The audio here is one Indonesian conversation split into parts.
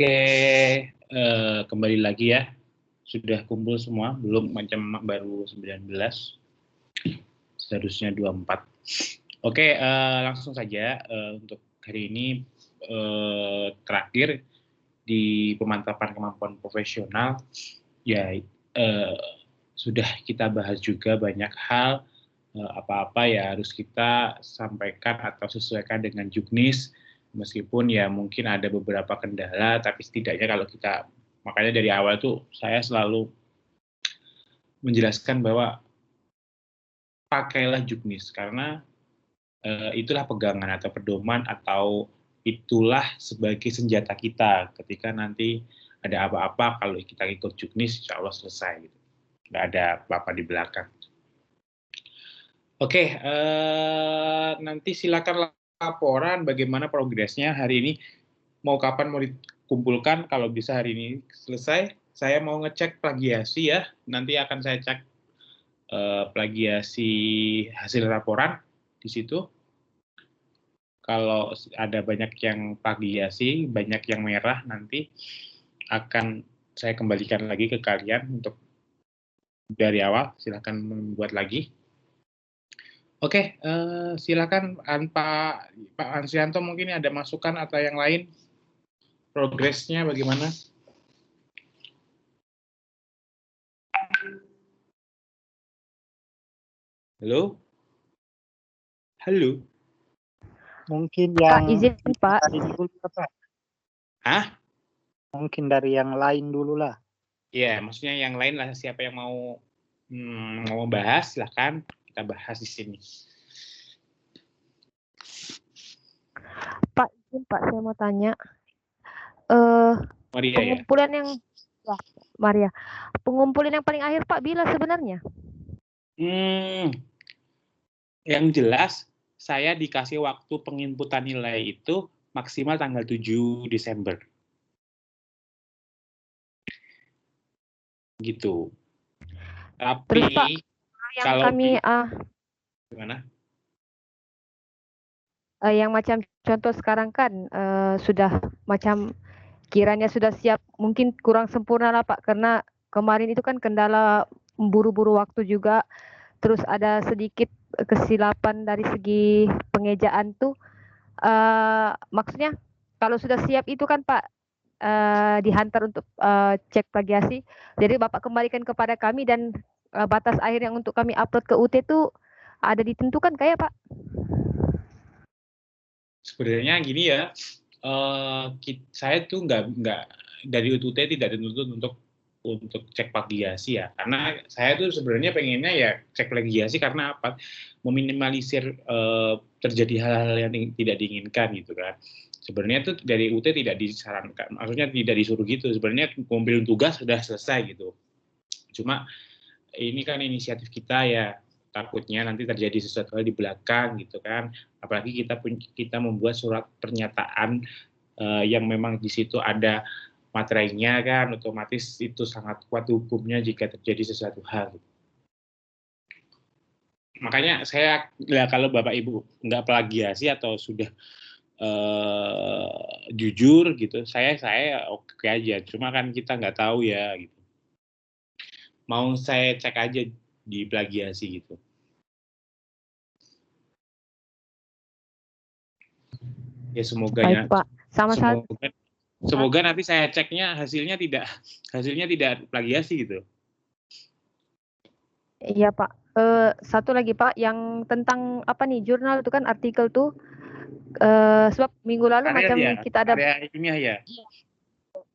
Oke, kembali lagi ya. Sudah kumpul semua, belum macam baru 19, seharusnya 24. Oke, langsung saja untuk hari ini terakhir di pemantapan kemampuan profesional, ya sudah kita bahas juga banyak hal, apa-apa ya harus kita sampaikan atau sesuaikan dengan juknis, meskipun ya mungkin ada beberapa kendala, tapi setidaknya kalau kita, makanya dari awal tuh saya selalu menjelaskan bahwa pakailah juknis, karena itulah pegangan atau pedoman atau itulah sebagai senjata kita ketika nanti ada apa-apa, kalau kita ikut juknis insya Allah selesai gitu. Nggak ada apa-apa di belakang. Oke, nanti silakan laporan bagaimana progresnya hari ini, mau kapan mau dikumpulkan. Kalau bisa hari ini selesai, saya mau ngecek plagiasi ya, nanti akan saya cek plagiasi hasil laporan di situ. Kalau ada banyak yang plagiasi, banyak yang merah, nanti akan saya kembalikan lagi ke kalian untuk dari awal, silakan membuat lagi. Oke, silakan Pak Ansianto, mungkin ada masukan atau yang lain, progresnya bagaimana? Halo? Halo? Mungkin yang Pak, izin Pak. dari dulu Pak. Hah? Mungkin dari yang lain dulu lah. Ya, maksudnya yang lain lah, siapa yang mau bahas, silakan kita bahas di sini. Pak, izin Pak, saya mau tanya. Maria pengumpulan yang Maria, pengumpulan yang paling akhir Pak bila sebenarnya? Yang jelas saya dikasih waktu penginputan nilai itu maksimal tanggal 7 Desember. Gitu. Tapi terus Pak, yang kalau kami gimana? Yang macam contoh sekarang kan sudah macam kiranya sudah siap, mungkin kurang sempurna lah Pak, karena kemarin itu kan kendala buru-buru waktu juga, terus ada sedikit kesilapan dari segi pengejaan tuh. Maksudnya kalau sudah siap itu kan Pak dihantar untuk cek plagiasi, jadi Bapak kembalikan kepada kami, dan batas akhir yang untuk kami upload ke UT itu ada ditentukan kayak Pak? Sebenarnya gini ya, saya tuh nggak dari UT tidak dituntut untuk cek plagiasi ya, karena saya tuh sebenarnya pengennya ya cek plagiasi karena apa? Meminimalisir terjadi hal-hal yang tidak diinginkan gitu kan. Sebenarnya tuh dari UT tidak disarankan, maksudnya tidak disuruh gitu. Sebenarnya ngumpulin tugas sudah selesai gitu. Cuma ini kan inisiatif kita ya, takutnya nanti terjadi sesuatu hal di belakang gitu kan. Apalagi kita membuat surat pernyataan yang memang di situ ada materinya kan, otomatis itu sangat kuat hukumnya jika terjadi sesuatu hal. Makanya saya, ya kalau Bapak Ibu nggak plagiasi atau sudah jujur gitu, saya oke aja. Cuma kan kita nggak tahu ya gitu. Mau saya cek aja di plagiasi gitu. Ya semoga ya. Baik Pak, Semoga nanti saya ceknya hasilnya tidak plagiasi gitu. Iya Pak. Satu lagi Pak, yang tentang apa nih, jurnal itu kan, artikel tuh, sebab minggu lalu kita ada ilmiah ya.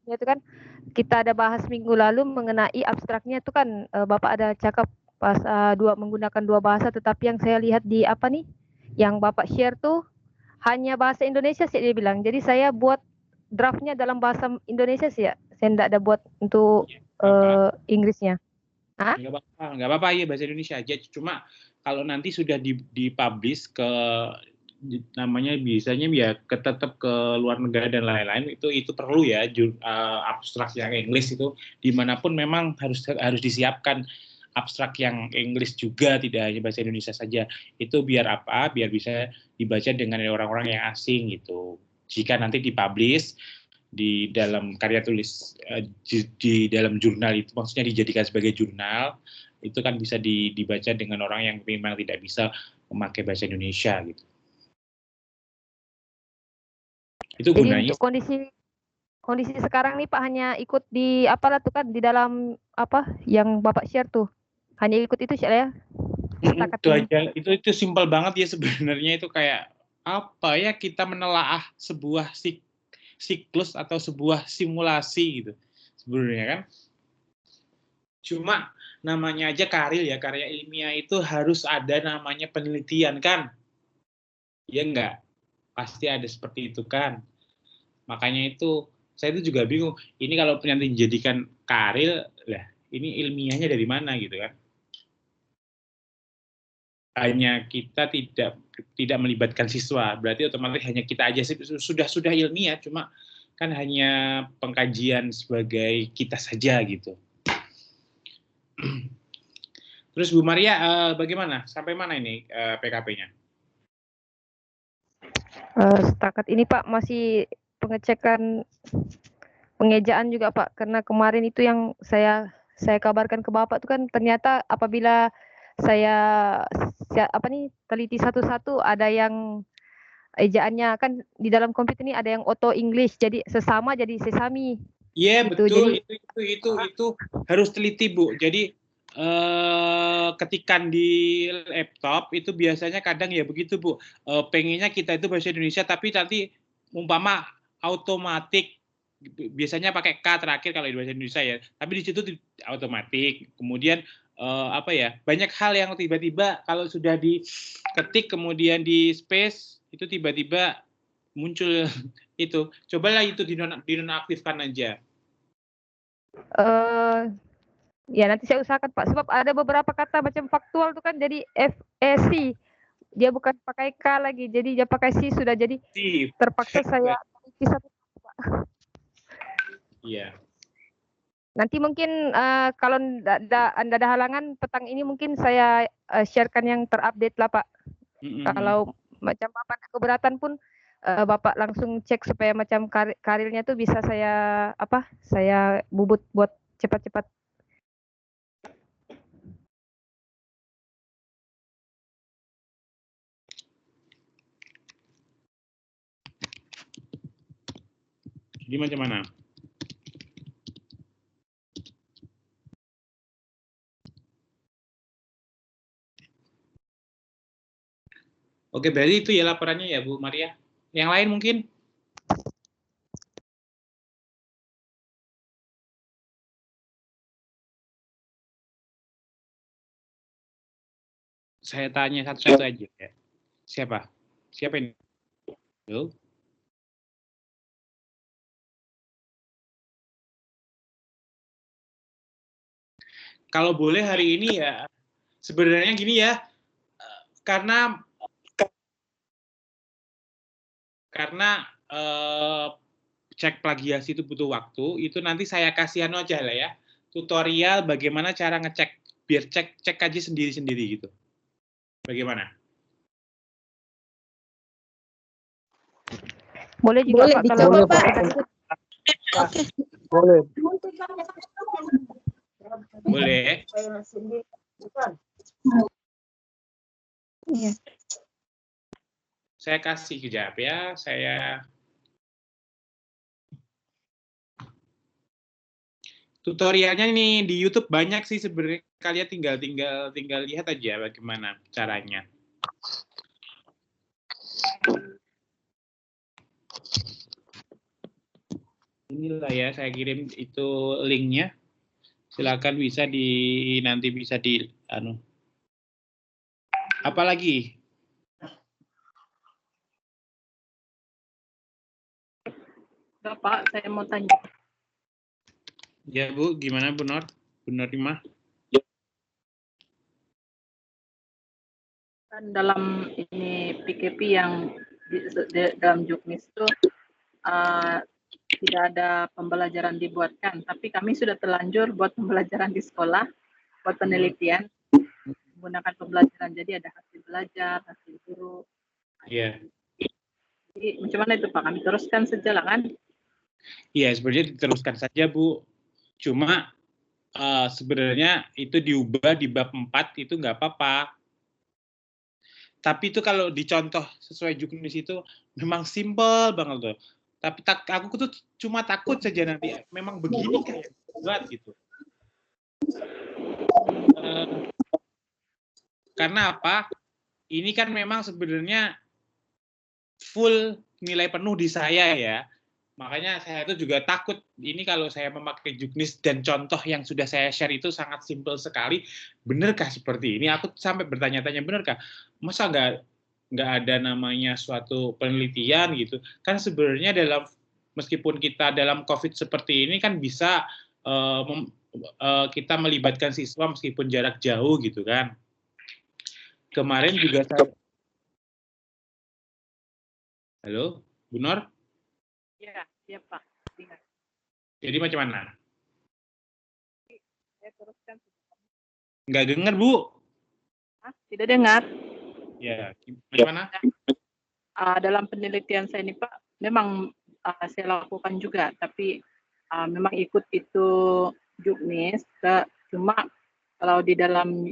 Itu kan kita ada bahas minggu lalu mengenai abstraknya itu kan, Bapak ada cakap pas menggunakan dua bahasa, tetapi yang saya lihat di apa nih yang Bapak share tuh hanya bahasa Indonesia sih dia bilang. Jadi saya buat draftnya dalam bahasa Indonesia sih ya. Saya tidak ada buat untuk Inggrisnya. Nggak apa-apa ya, bahasa Indonesia aja. Cuma kalau nanti sudah dipublish ke namanya biasanya ya tetap ke luar negara dan lain-lain, itu perlu ya abstrak yang Inggris itu dimanapun memang harus disiapkan abstrak yang Inggris juga, tidak hanya bahasa Indonesia saja. Itu biar apa? Biar bisa dibaca dengan orang-orang yang asing gitu. Jika nanti dipublish di dalam karya tulis di dalam jurnal itu, maksudnya dijadikan sebagai jurnal, itu kan bisa dibaca dengan orang yang memang tidak bisa memakai bahasa Indonesia gitu. Itu Jadi gunanya. untuk kondisi sekarang nih Pak hanya ikut di apalah tuh kan di dalam apa yang Bapak share tuh. Hanya ikut itu ya. Itu aja. Itu simpel banget ya sebenarnya, itu kayak apa ya, kita menelaah sebuah siklus atau sebuah simulasi gitu sebenarnya kan. Cuma namanya aja karya ilmiah itu harus ada namanya penelitian kan, ya enggak, pasti ada seperti itu kan. Makanya itu saya itu juga bingung, ini kalau nanti dijadikan karya lah, ini ilmiahnya dari mana gitu kan. Hanya kita tidak melibatkan siswa, berarti otomatis hanya kita aja sih sudah ilmiah, cuma kan hanya pengkajian sebagai kita saja gitu. Terus Bu Maria, bagaimana? Sampai mana ini PKP-nya? Setakat ini Pak masih pengecekan pengejaan juga Pak, karena kemarin itu yang saya kabarkan ke Bapak itu kan ternyata apabila saya teliti satu-satu, ada yang ejaannya kan di dalam komputer ini ada yang auto English, jadi sesama jadi sesami. Iya, gitu. betul. Jadi, itu harus teliti Bu. Jadi ketikan di laptop itu biasanya kadang ya begitu Bu. Pengennya kita itu bahasa Indonesia tapi nanti umpama automatik, biasanya pakai K terakhir kalau di bahasa Indonesia ya. Tapi di situ automatik. Kemudian apa ya? Banyak hal yang tiba-tiba kalau sudah diketik kemudian di space itu tiba-tiba muncul itu. Cobalah itu dinonaktifkan aja. ya nanti saya usahakan Pak, sebab ada beberapa kata macam faktual itu kan jadi FEC, dia bukan pakai K lagi, jadi dia pakai C, sudah jadi terpaksa saya kisah Pak. Iya. Nanti mungkin kalau Anda ada halangan petang ini mungkin saya sharekan yang terupdate lah Pak. Kalau macam Bapak keberatan pun Bapak langsung cek supaya macam karirnya tuh bisa saya bubut buat cepat-cepat. Jadi macam mana? Oke, berarti itu ya laporannya ya Bu Maria. Yang lain mungkin? Saya tanya satu-satu aja ya. Siapa? Siapa ini? Halo? Kalau boleh hari ini ya, sebenarnya gini ya, karena cek plagiasi itu butuh waktu, itu nanti saya kasih aja lah ya, tutorial bagaimana cara ngecek, biar cek aja sendiri-sendiri gitu. Bagaimana? Boleh juga Pak, kalau Pak. Oke. Boleh. Boleh. Iya. Saya kasih kejap ya, tutorialnya nih di YouTube banyak sih sebenarnya, kalian tinggal lihat aja bagaimana caranya. Inilah ya, saya kirim itu linknya. Silakan nanti bisa di apalagi? Pak, saya mau tanya. Ya Bu, gimana Bu Nur? Bu Nurima? Kan dalam ini PKP yang dalam Juknis itu tidak ada pembelajaran dibuatkan, tapi kami sudah terlanjur buat pembelajaran di sekolah, buat penelitian, menggunakan pembelajaran, jadi ada hasil belajar, hasil guru. Iya. Jadi macam mana itu Pak? Kami teruskan saja lah kan? Iya, sebenarnya diteruskan saja, Bu. Cuma sebenarnya itu diubah di bab 4 itu nggak apa-apa. Tapi itu kalau dicontoh sesuai juknis itu memang simple banget tuh. Tapi aku tuh cuma takut saja nanti memang begini kayak buat gitu. Karena apa? Ini kan memang sebenarnya full nilai penuh di saya ya. Makanya saya itu juga takut ini kalau saya memakai juknis dan contoh yang sudah saya share itu sangat simpel sekali. Benarkah seperti ini? Aku sampai bertanya-tanya, benarkah? Masa nggak ada namanya suatu penelitian gitu? Kan sebenarnya meskipun kita dalam COVID seperti ini kan bisa kita melibatkan siswa meskipun jarak jauh gitu kan. Kemarin juga saya... Halo, Bu Nur? Iya Pak. Dengar. Jadi macam mana? Saya teruskan. Nggak dengar, Bu. Tidak dengar. Ya, gimana? Dalam penelitian saya ini Pak, memang saya lakukan juga, tapi memang ikut itu juknis. Cuma kalau di dalam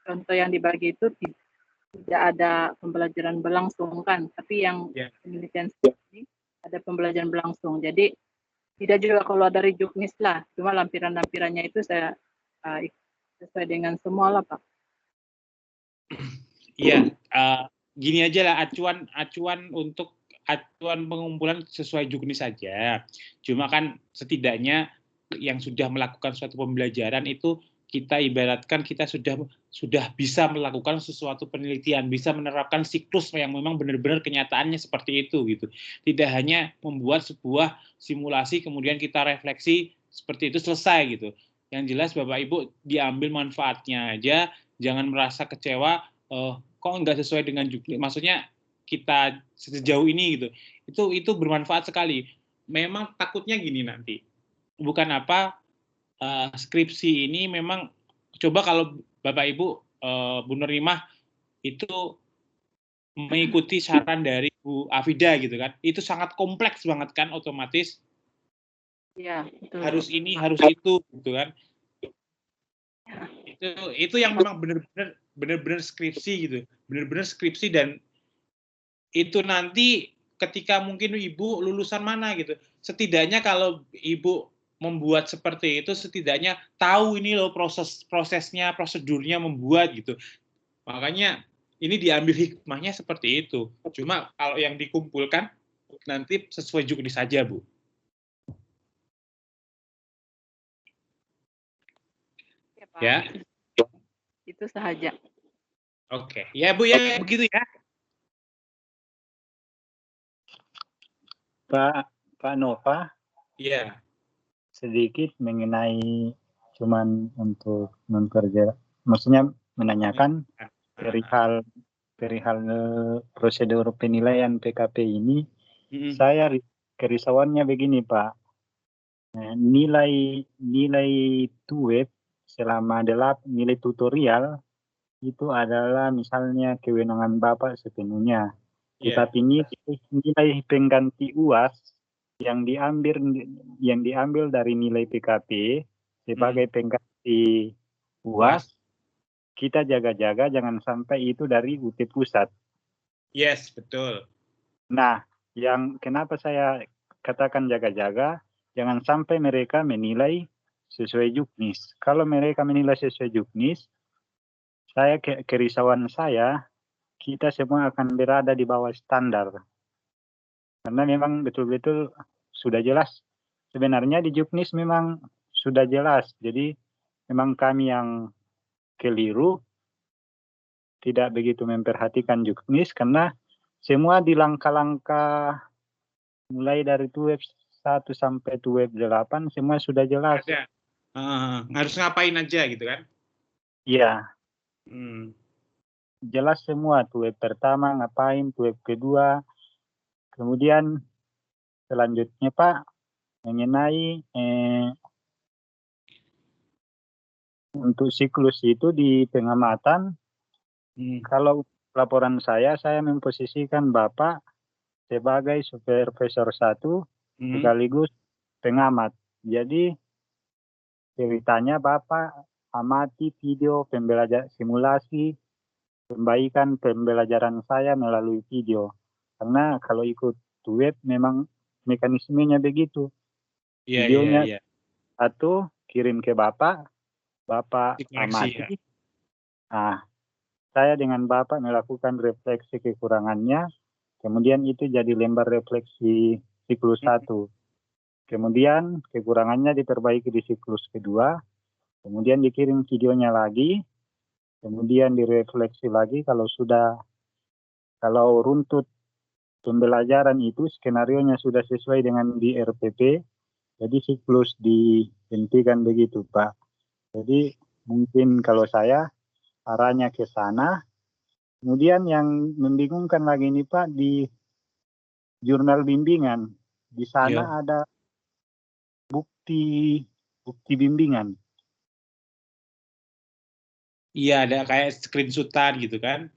contoh yang dibagi itu tidak ada pembelajaran berlangsung kan, tapi yang penelitian ini ada pembelajaran berlangsung. Jadi tidak juga keluar dari juknis lah, cuma lampiran-lampirannya itu saya sesuai dengan semua lah Pak. Iya, gini aja lah acuan untuk acuan pengumpulan sesuai juknis saja. Cuma kan setidaknya yang sudah melakukan suatu pembelajaran itu kita ibaratkan kita sudah bisa melakukan sesuatu penelitian, bisa menerapkan siklus yang memang benar-benar kenyataannya seperti itu gitu. Tidak hanya membuat sebuah simulasi kemudian kita refleksi seperti itu selesai gitu. Yang jelas Bapak Ibu diambil manfaatnya aja, jangan merasa kecewa kok nggak sesuai dengan juknis. Maksudnya kita sejauh ini gitu. Itu bermanfaat sekali. Memang takutnya gini nanti. Bukan apa skripsi ini memang coba kalau Bapak Ibu Bu Nurimah itu mengikuti saran dari Bu Afida gitu kan. Itu sangat kompleks banget kan otomatis. Iya, betul. Harus ini, harus itu gitu kan. Itu yang memang benar-benar skripsi gitu. Benar-benar skripsi dan itu nanti ketika mungkin ibu lulusan mana gitu. Setidaknya kalau ibu membuat seperti itu setidaknya tahu ini loh prosesnya, prosedurnya membuat gitu. Makanya ini diambil hikmahnya seperti itu. Cuma kalau yang dikumpulkan nanti sesuai juknis saja, Bu. Ya, Pak. Ya. Itu saja. Oke. Ya, Bu ya, begitu ya. Pak Nova. Iya. Sedikit mengenai cuman untuk maksudnya menanyakan perihal prosedur penilaian PKP ini. Saya kerisauannya begini Pak, nilai TUEP selama nilai tutorial itu adalah misalnya kewenangan Bapak sepenuhnya. Tetapi nilai pengganti UAS yang diambil dari nilai PKP sebagai pengganti UAS, kita jaga-jaga jangan sampai itu dari UT pusat. Yes, betul. Nah, yang kenapa saya katakan jaga-jaga, jangan sampai mereka menilai sesuai juknis. Kalau mereka menilai sesuai juknis, kerisauan saya, kita semua akan berada di bawah standar. Karena memang betul-betul sudah jelas. Sebenarnya di juknis memang sudah jelas. Jadi memang kami yang keliru tidak begitu memperhatikan juknis karena semua di langkah-langkah mulai dari TUEP 1 sampai TUEP 8 semua sudah jelas. Harus ngapain aja gitu kan? Iya. Jelas semua TUEP pertama ngapain, TUEP kedua. Kemudian selanjutnya Pak mengenai untuk siklus itu di pengamatan. Kalau laporan saya memposisikan Bapak sebagai supervisor 1 sekaligus pengamat. Jadi ceritanya Bapak amati video pembelajaran simulasi perbaikan pembelajaran saya melalui video. Karena kalau ikut web memang mekanismenya begitu. Iya, Videonya iya. satu kirim ke Bapak Dikoreksi, amati. ya. Nah, saya dengan Bapak melakukan refleksi kekurangannya, kemudian itu jadi lembar refleksi siklus 1. Kemudian kekurangannya diperbaiki di siklus kedua, kemudian dikirim videonya lagi, kemudian direfleksi lagi kalau runtut pembelajaran itu skenarionya sudah sesuai dengan di RPP, jadi siklus dihentikan begitu Pak. Jadi mungkin kalau saya arahnya ke sana. Kemudian yang membingungkan lagi ini Pak, di jurnal bimbingan, di sana ada bukti bimbingan. Iya, ada kayak screenshotan gitu kan?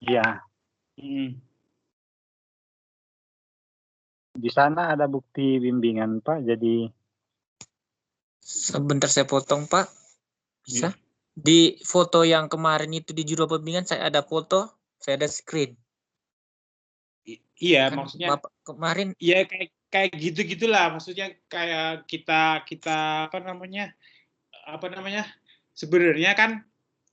Iya. Di sana ada bukti bimbingan Pak, jadi sebentar saya potong Pak, bisa? Di foto yang kemarin itu di judul bimbingan saya ada foto, saya ada screen. Iya, Kan maksudnya Bapak kemarin ya kayak gitu-gitulah, maksudnya kayak kita apa namanya? Sebenarnya kan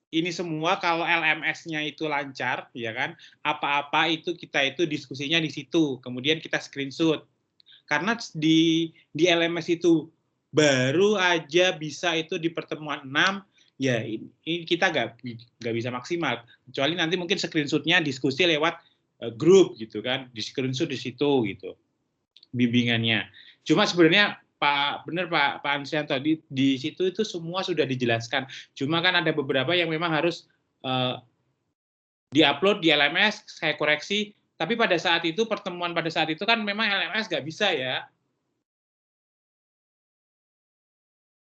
ini semua kalau LMS-nya itu lancar, ya kan? Apa-apa itu kita itu diskusinya di situ, kemudian kita screenshot. Karena di LMS itu baru aja bisa itu di pertemuan 6, ya ini kita nggak bisa maksimal. Kecuali nanti mungkin screenshot-nya diskusi lewat grup gitu kan, di screenshot di situ gitu bimbingannya. Cuma sebenarnya Pak Ansianto di situ itu semua sudah dijelaskan. Cuma kan ada beberapa yang memang harus diupload di LMS, saya koreksi. Tapi pada saat itu pertemuan pada saat itu kan memang LMS nggak bisa ya.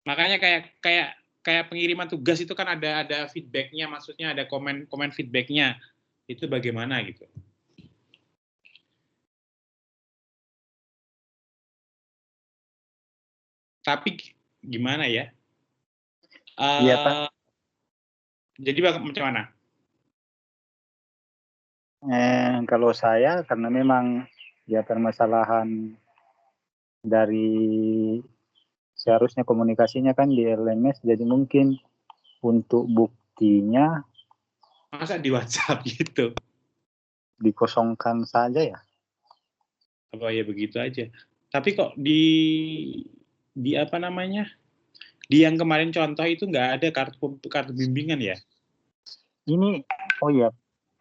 Makanya kayak pengiriman tugas itu kan ada feedback-nya, maksudnya ada komen feedback-nya. Itu bagaimana gitu. Tapi gimana ya? Iya Pak. Jadi macam mana? Kalau saya karena memang ya permasalahan dari seharusnya komunikasinya kan di LMS, jadi mungkin untuk buktinya masa di WhatsApp gitu dikosongkan saja ya. Apa ya begitu aja. Tapi kok di apa namanya? Di yang kemarin contoh itu nggak ada kartu bimbingan ya? Ini oh ya,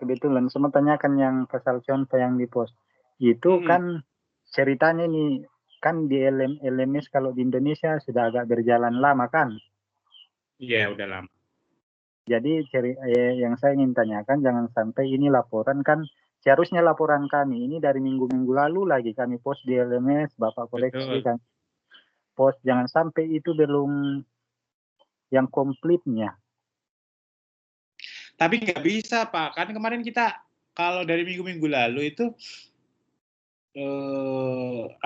kebetulan saya mau tanyakan yang pasal contoh yang di post. Itu kan ceritanya nih kan di LMS kalau di Indonesia sudah agak berjalan lama kan? Iya, udah lama. Jadi yang saya ingin tanyakan, jangan sampai ini laporan kan, seharusnya laporan kami ini dari minggu-minggu lalu lagi kami post di LMS, Bapak koreksi kan post, jangan sampai itu belum yang komplitnya. Tapi nggak bisa Pak, kan kemarin kita kalau dari minggu-minggu lalu itu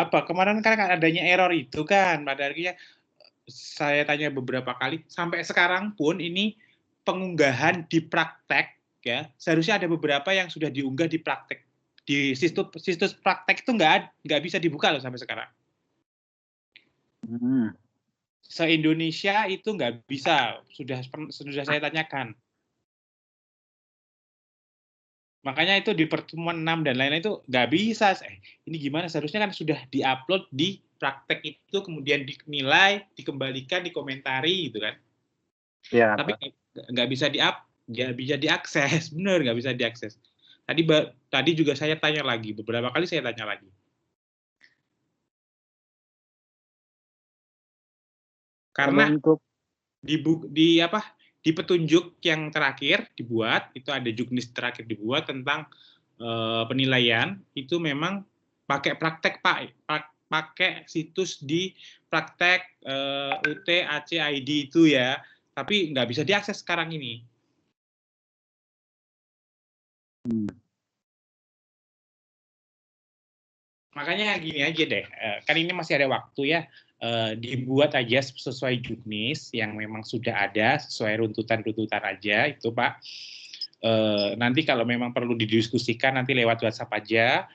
kemarin kan adanya error itu kan, pada akhirnya saya tanya beberapa kali, sampai sekarang pun ini pengunggahan di praktek ya, seharusnya ada beberapa yang sudah diunggah di praktek, di situs praktek itu nggak bisa dibuka loh sampai sekarang. Se-Indonesia itu nggak bisa, sudah saya tanyakan. Makanya itu di pertemuan 6 dan lain-lain itu nggak bisa. Ini gimana? Seharusnya kan sudah diupload di praktek itu, kemudian dinilai, dikembalikan, dikomentari gitu kan. Ya, tapi nggak bisa diakses, bener nggak bisa diakses. Tadi juga saya tanya lagi, beberapa kali saya tanya lagi. Karena di petunjuk yang terakhir dibuat, itu ada juknis terakhir dibuat tentang penilaian, itu memang pakai praktek Pak, pakai situs di praktek UT ACID itu ya, tapi nggak bisa diakses sekarang ini. makanya gini aja deh, kan ini masih ada waktu ya, dibuat aja sesuai juknis yang memang sudah ada, sesuai runtutan-runtutan aja itu Pak. Nanti kalau memang perlu didiskusikan nanti lewat WhatsApp aja,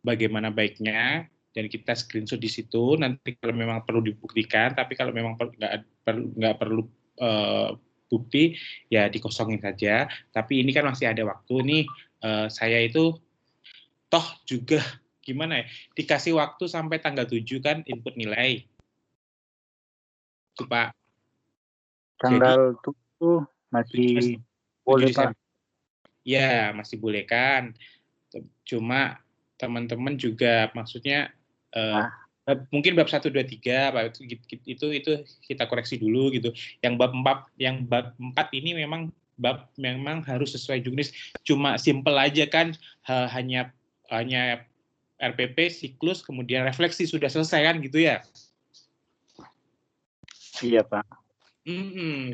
bagaimana baiknya, dan kita screenshot di situ. Nanti kalau memang perlu dibuktikan, tapi kalau memang nggak perlu bukti, ya dikosongin saja. Tapi ini kan masih ada waktu nih. Saya itu toh juga gimana ya, dikasih waktu sampai tanggal 7 kan input nilai. Itu Pak. Tanggal 7 masih boleh Pak. Ya, masih boleh kan. Cuma teman-teman juga maksudnya mungkin bab 1 2 3 itu kita koreksi dulu gitu. Yang bab 4 ini memang harus sesuai juknis. Cuma simple aja kan, hanya RPP, siklus, kemudian refleksi sudah selesai kan gitu ya. Iya Pak.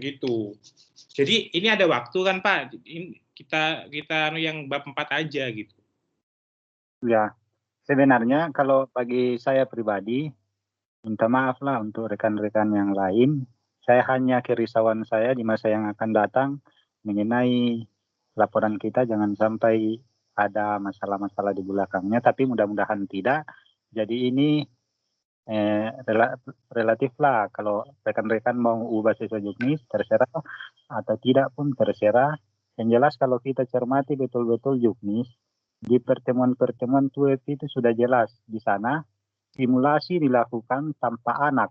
Gitu. Jadi ini ada waktu kan Pak. Kita yang bab 4 aja gitu. Ya, sebenarnya kalau bagi saya pribadi, minta maaf lah untuk rekan-rekan yang lain. Saya hanya kerisauan saya di masa yang akan datang mengenai laporan kita jangan sampai ada masalah-masalah di belakangnya, tapi mudah-mudahan tidak. Jadi ini relatif lah, kalau rekan-rekan mau ubah sesuai juknis terserah, atau tidak pun terserah. Yang jelas kalau kita cermati betul-betul juknis, di pertemuan-pertemuan TUEP itu sudah jelas di sana simulasi dilakukan tanpa anak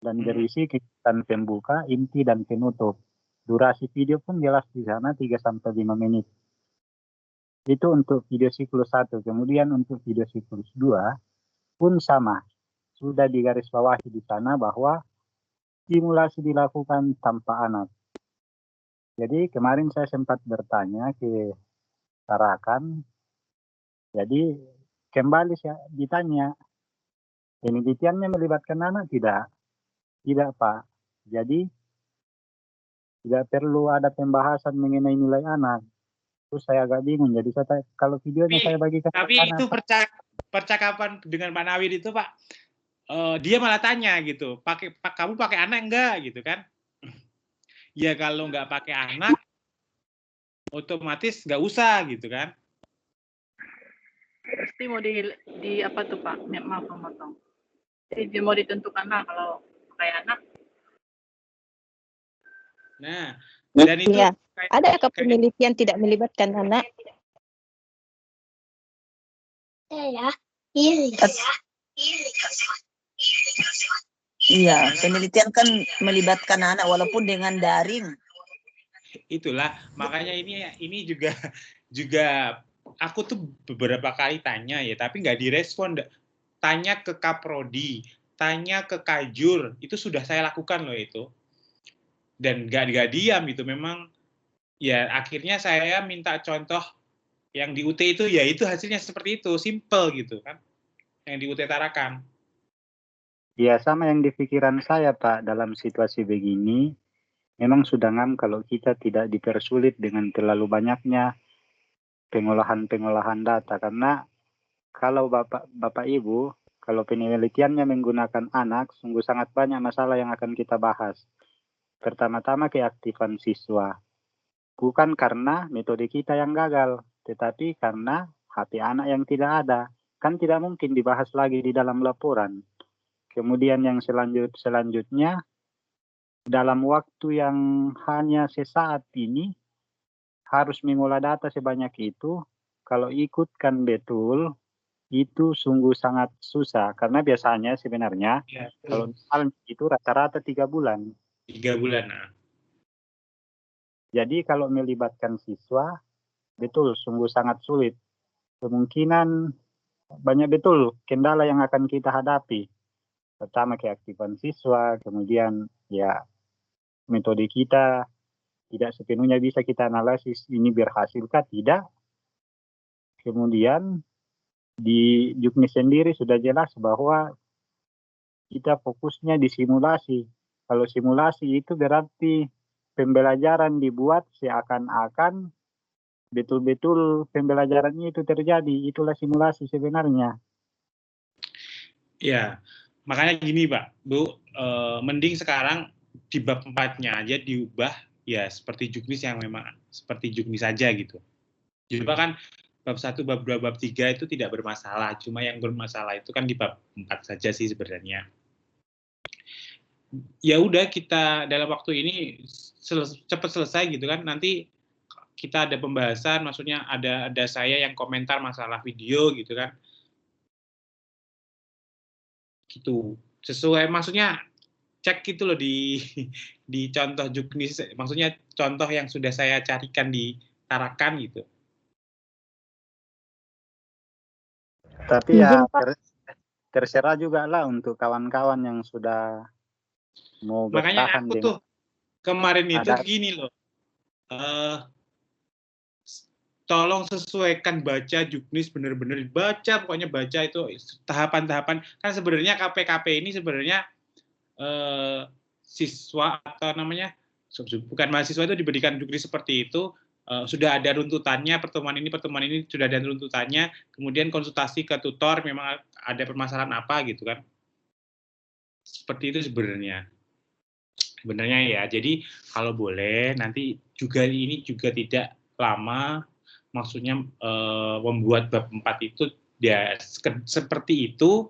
dan berisi kegiatan pembuka, inti dan penutup. Durasi video pun jelas di sana 3-5 menit. Itu untuk video siklus 1. Kemudian untuk video siklus 2 pun sama. Sudah digarisbawahi di sana bahwa simulasi dilakukan tanpa anak. Jadi kemarin saya sempat bertanya ke Tarakan. Jadi kembali saya ditanya, penelitiannya melibatkan anak tidak? Tidak Pak. Jadi tidak perlu ada pembahasan mengenai nilai anak. Terus saya agak bingung. Jadi kalau videonya saya bagikan. Tapi itu percakapan dengan Pak Nawir itu Pak, dia malah tanya gitu, kamu pakai anak enggak gitu kan? Ya kalau nggak pakai anak, otomatis nggak usah gitu kan? Pasti mau di apa tuh Pak? Maaf memotong. Jadi mau ditentukan lah kalau pakai anak. Nah, dan itu ya. Ada penelitian tidak melibatkan anak? Iya, penelitian kan melibatkan anak walaupun dengan daring. Itulah, makanya ini juga aku tuh beberapa kali tanya ya, tapi nggak direspon. Tanya ke Kaprodi, tanya ke Kajur, itu sudah saya lakukan loh itu. Dan nggak diam itu, memang ya akhirnya saya minta contoh yang di UT itu, ya itu hasilnya seperti itu, simple gitu kan, yang di UT Tarakan. Ya sama yang di pikiran saya Pak, dalam situasi begini memang sudah ngam kalau kita tidak dipersulit dengan terlalu banyaknya pengolahan data, karena kalau Bapak Ibu, kalau penelitiannya menggunakan anak, sungguh sangat banyak masalah yang akan kita bahas. Pertama-tama keaktifan siswa. Bukan karena metode kita yang gagal, tetapi karena HP anak yang tidak ada. Kan tidak mungkin dibahas lagi di dalam laporan. Kemudian yang selanjutnya, dalam waktu yang hanya sesaat ini, harus mengolah data sebanyak itu. Kalau ikutkan betul, itu sungguh sangat susah. Karena biasanya sebenarnya, kalau misalnya itu rata-rata 3 bulan. 3 bulan. Nah. Jadi kalau melibatkan siswa, betul sungguh sangat sulit. Kemungkinan banyak betul kendala yang akan kita hadapi. Pertama keaktifan siswa, kemudian ya metode kita tidak sepenuhnya bisa kita analisis ini berhasilkah tidak. Kemudian di juknis sendiri sudah jelas bahwa kita fokusnya di simulasi. Kalau simulasi itu berarti pembelajaran dibuat seakan-akan betul-betul pembelajarannya itu terjadi. Itulah simulasi sebenarnya. Ya, makanya gini Pak, Bu, mending sekarang di bab 4-nya aja diubah ya seperti juknis yang memang seperti juknis saja gitu. Jadi kan bab 1, bab 2, bab 3 itu tidak bermasalah, cuma yang bermasalah itu kan di bab 4 saja sih sebenarnya. Ya udah kita dalam waktu ini cepat selesai gitu kan, nanti kita ada pembahasan, maksudnya ada saya yang komentar masalah video gitu kan. Gitu. Sesuai maksudnya cek gitu loh di contoh juknis, maksudnya contoh yang sudah saya carikan di Tarakan gitu. Tapi ya Izin, Pak. terserah juga lah untuk kawan-kawan yang sudah mau Makanya bertahan aku dengan tuh kemarin itu ada gini loh, tolong sesuaikan baca juknis, bener-bener baca, pokoknya baca itu tahapan-tahapan. Kan sebenarnya KPKP ini sebenarnya siswa atau namanya bukan mahasiswa itu diberikan juknis seperti itu, sudah ada runtutannya, pertemuan ini sudah ada runtutannya, kemudian konsultasi ke tutor memang ada permasalahan apa gitu kan, seperti itu sebenarnya ya. Jadi kalau boleh nanti juga ini juga tidak lama, maksudnya membuat bab 4 itu ya seperti itu,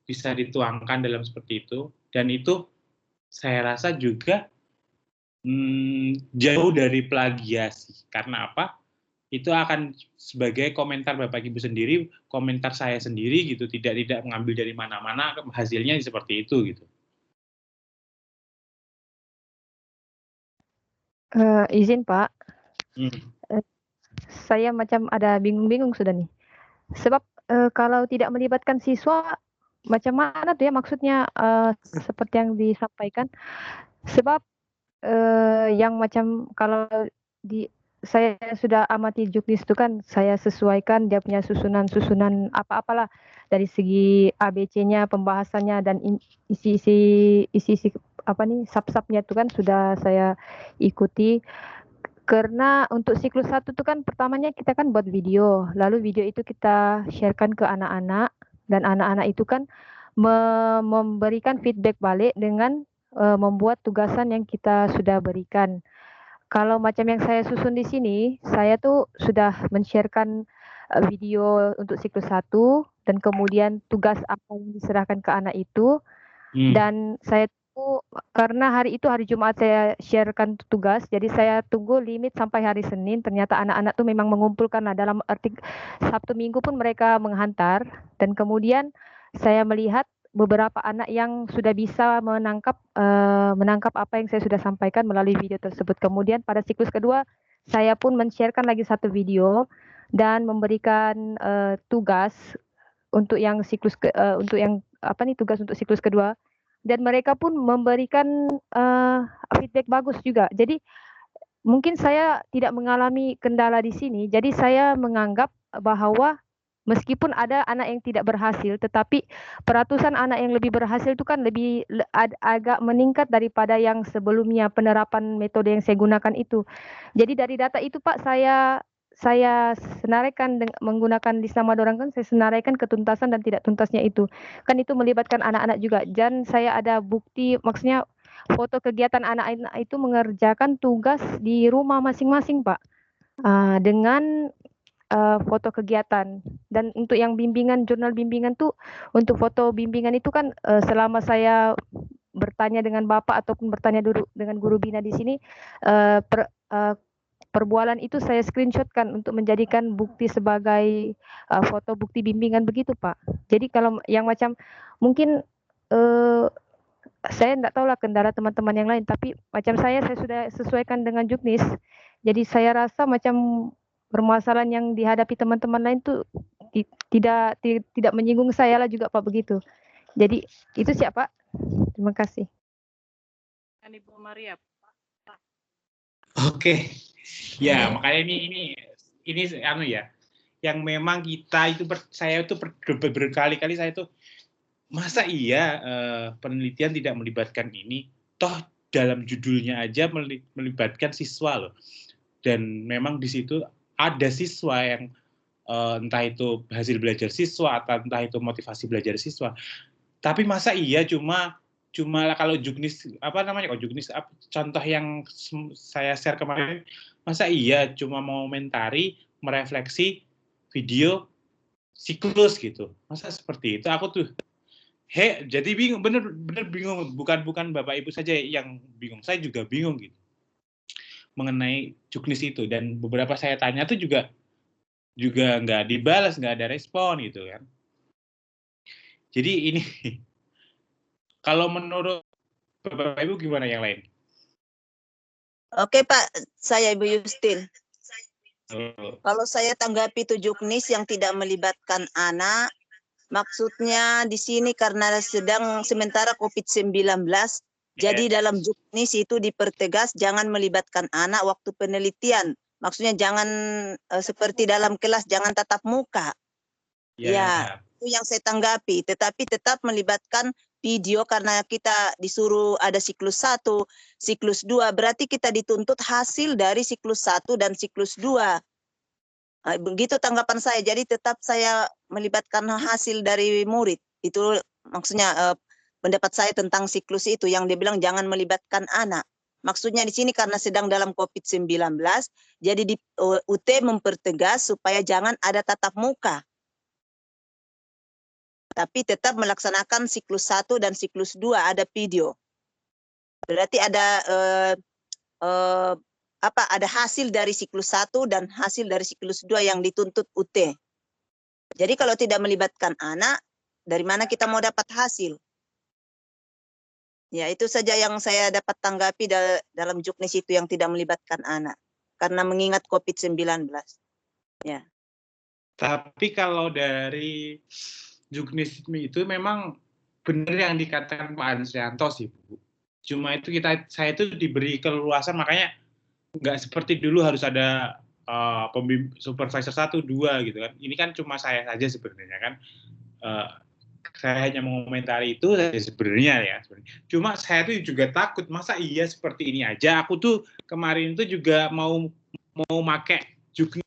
bisa dituangkan dalam seperti itu, dan itu saya rasa juga jauh dari plagiasi. Karena apa? Itu akan sebagai komentar Bapak Ibu sendiri, komentar saya sendiri gitu, tidak mengambil dari mana-mana, hasilnya seperti itu gitu. Izin Pak, Hmm. saya macam ada bingung-bingung sudah nih. Sebab kalau tidak melibatkan siswa, macam mana tuh ya maksudnya seperti yang disampaikan. Sebab yang macam kalau saya sudah amati juknis itu kan saya sesuaikan dia punya susunan apa-apalah dari segi ABC-nya, pembahasannya dan isi apa nih sub-subnya itu kan sudah saya ikuti. Karena untuk siklus 1 itu kan pertamanya kita kan buat video, lalu video itu kita sharekan ke anak-anak dan anak-anak itu kan memberikan feedback balik dengan membuat tugasan yang kita sudah berikan. Kalau macam yang saya susun di sini, saya tuh sudah men-sharekan video untuk siklus 1 dan kemudian tugas apa yang diserahkan ke anak itu. Dan saya tuh karena hari itu hari Jumat saya sharekan tugas, jadi saya tunggu limit sampai hari Senin. Ternyata anak-anak tuh memang mengumpulkan dalam arti Sabtu Minggu pun mereka menghantar, dan kemudian saya melihat beberapa anak yang sudah bisa menangkap apa yang saya sudah sampaikan melalui video tersebut. Kemudian pada siklus kedua saya pun men-sharekan lagi satu video dan memberikan tugas untuk yang siklus untuk yang tugas untuk siklus kedua, dan mereka pun memberikan feedback bagus juga. Jadi mungkin saya tidak mengalami kendala di sini. Jadi saya menganggap bahwa meskipun ada anak yang tidak berhasil, tetapi peratusan anak yang lebih berhasil itu kan lebih agak meningkat daripada yang sebelumnya penerapan metode yang saya gunakan itu. Jadi dari data itu Pak, saya senaraikan menggunakan list nama dorang kan, saya senaraikan ketuntasan dan tidak tuntasnya itu. Kan itu melibatkan anak-anak juga. Dan saya ada bukti, maksudnya foto kegiatan anak-anak itu mengerjakan tugas di rumah masing-masing Pak. Dengan foto kegiatan. Dan untuk yang bimbingan, jurnal bimbingan tuh, untuk foto bimbingan itu kan selama saya bertanya dengan Bapak ataupun bertanya dulu dengan guru bina di sini, perbualan itu saya screenshotkan untuk menjadikan bukti sebagai foto bukti bimbingan begitu Pak. Jadi kalau yang macam mungkin saya enggak tahu lah kendala teman-teman yang lain, tapi macam saya sudah sesuaikan dengan juknis. Jadi saya rasa macam permasalahan yang dihadapi teman-teman lain tuh tidak menyinggung saya lah juga Pak begitu. Jadi itu sih Pak. Terima kasih. Ibu Maria. Oke. Ya, makanya ini anu ya, yang memang kita itu saya itu berkali-kali saya itu masa iya penelitian tidak melibatkan ini, toh dalam judulnya aja melibatkan siswa loh. Dan memang di situ ada siswa yang entah itu hasil belajar siswa atau entah itu motivasi belajar siswa. Tapi masa iya cuma kalau juknis apa namanya kok juknis contoh yang saya share kemarin, masa iya cuma mau komentari merefleksi video siklus gitu, masa seperti itu? Aku tuh jadi bingung, bener bingung, bukan Bapak Ibu saja yang bingung, saya juga bingung gitu mengenai juknis itu, dan beberapa saya tanya tuh juga nggak dibalas, nggak ada respon gitu kan. Jadi ini kalau menurut Bapak Ibu gimana yang lain? Oke Pak, saya Ibu Yustin. Oh. Kalau saya tanggapi itu juknis yang tidak melibatkan anak, maksudnya di sini karena sedang sementara COVID-19, jadi dalam juknis itu dipertegas jangan melibatkan anak waktu penelitian. Maksudnya jangan seperti dalam kelas, jangan tatap muka. Ya, itu yang saya tanggapi. Tetapi tetap melibatkan video karena kita disuruh ada siklus 1, siklus 2. Berarti kita dituntut hasil dari siklus 1 dan siklus 2. Begitu tanggapan saya. Jadi tetap saya melibatkan hasil dari murid. Itu maksudnya pendapat saya tentang siklus itu yang dia bilang jangan melibatkan anak. Maksudnya di sini karena sedang dalam COVID-19, jadi di UT mempertegas supaya jangan ada tatap muka. Tapi tetap melaksanakan siklus 1 dan siklus 2 ada video. Berarti ada ada hasil dari siklus 1 dan hasil dari siklus 2 yang dituntut UT. Jadi kalau tidak melibatkan anak, dari mana kita mau dapat hasil? Ya, itu saja yang saya dapat tanggapi dalam juknis itu yang tidak melibatkan anak. Karena mengingat COVID-19. Ya. Tapi kalau dari juknis itu memang benar yang dikatakan Pak Ansrianto sih, Bu. Cuma itu saya itu diberi keleluasan, makanya nggak seperti dulu harus ada supervisor 1, 2 gitu kan. Ini kan cuma saya saja sebenarnya kan. Saya hanya mengomentari itu sebenarnya ya. Cuma saya tuh juga takut, masa iya seperti ini aja. Aku tuh kemarin tuh juga mau pakai juknis.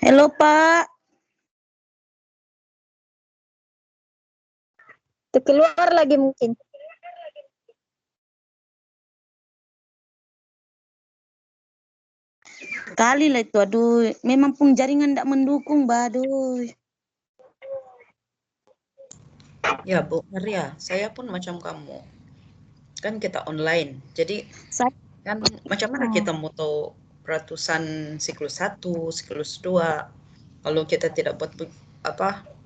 Halo Pak. Keluar lagi mungkin. Kali lah itu, aduh, memang pun jaringan tidak mendukung, aduh. Ya Bu Maria, saya pun macam kamu. Kan kita online, jadi kan macam mana kita mau tahu ratusan siklus 1, siklus 2 kalau kita tidak buat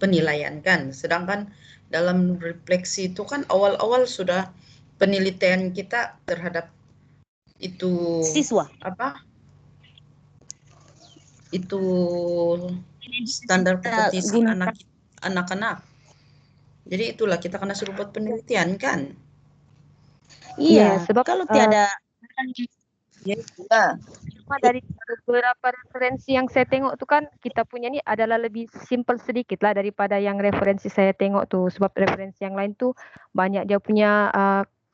penilaian kan. Sedangkan dalam refleksi itu kan awal-awal sudah penelitian kita terhadap itu siswa itu standar kompetisi anak-anak. Jadi itulah kita kena suruh buat penelitian kan. Iya, sebab kalau tiada cuma dari beberapa referensi yang saya tengok tuh kan kita punya ini adalah lebih simple sedikit lah daripada yang referensi saya tengok tuh, sebab referensi yang lain tuh banyak dia punya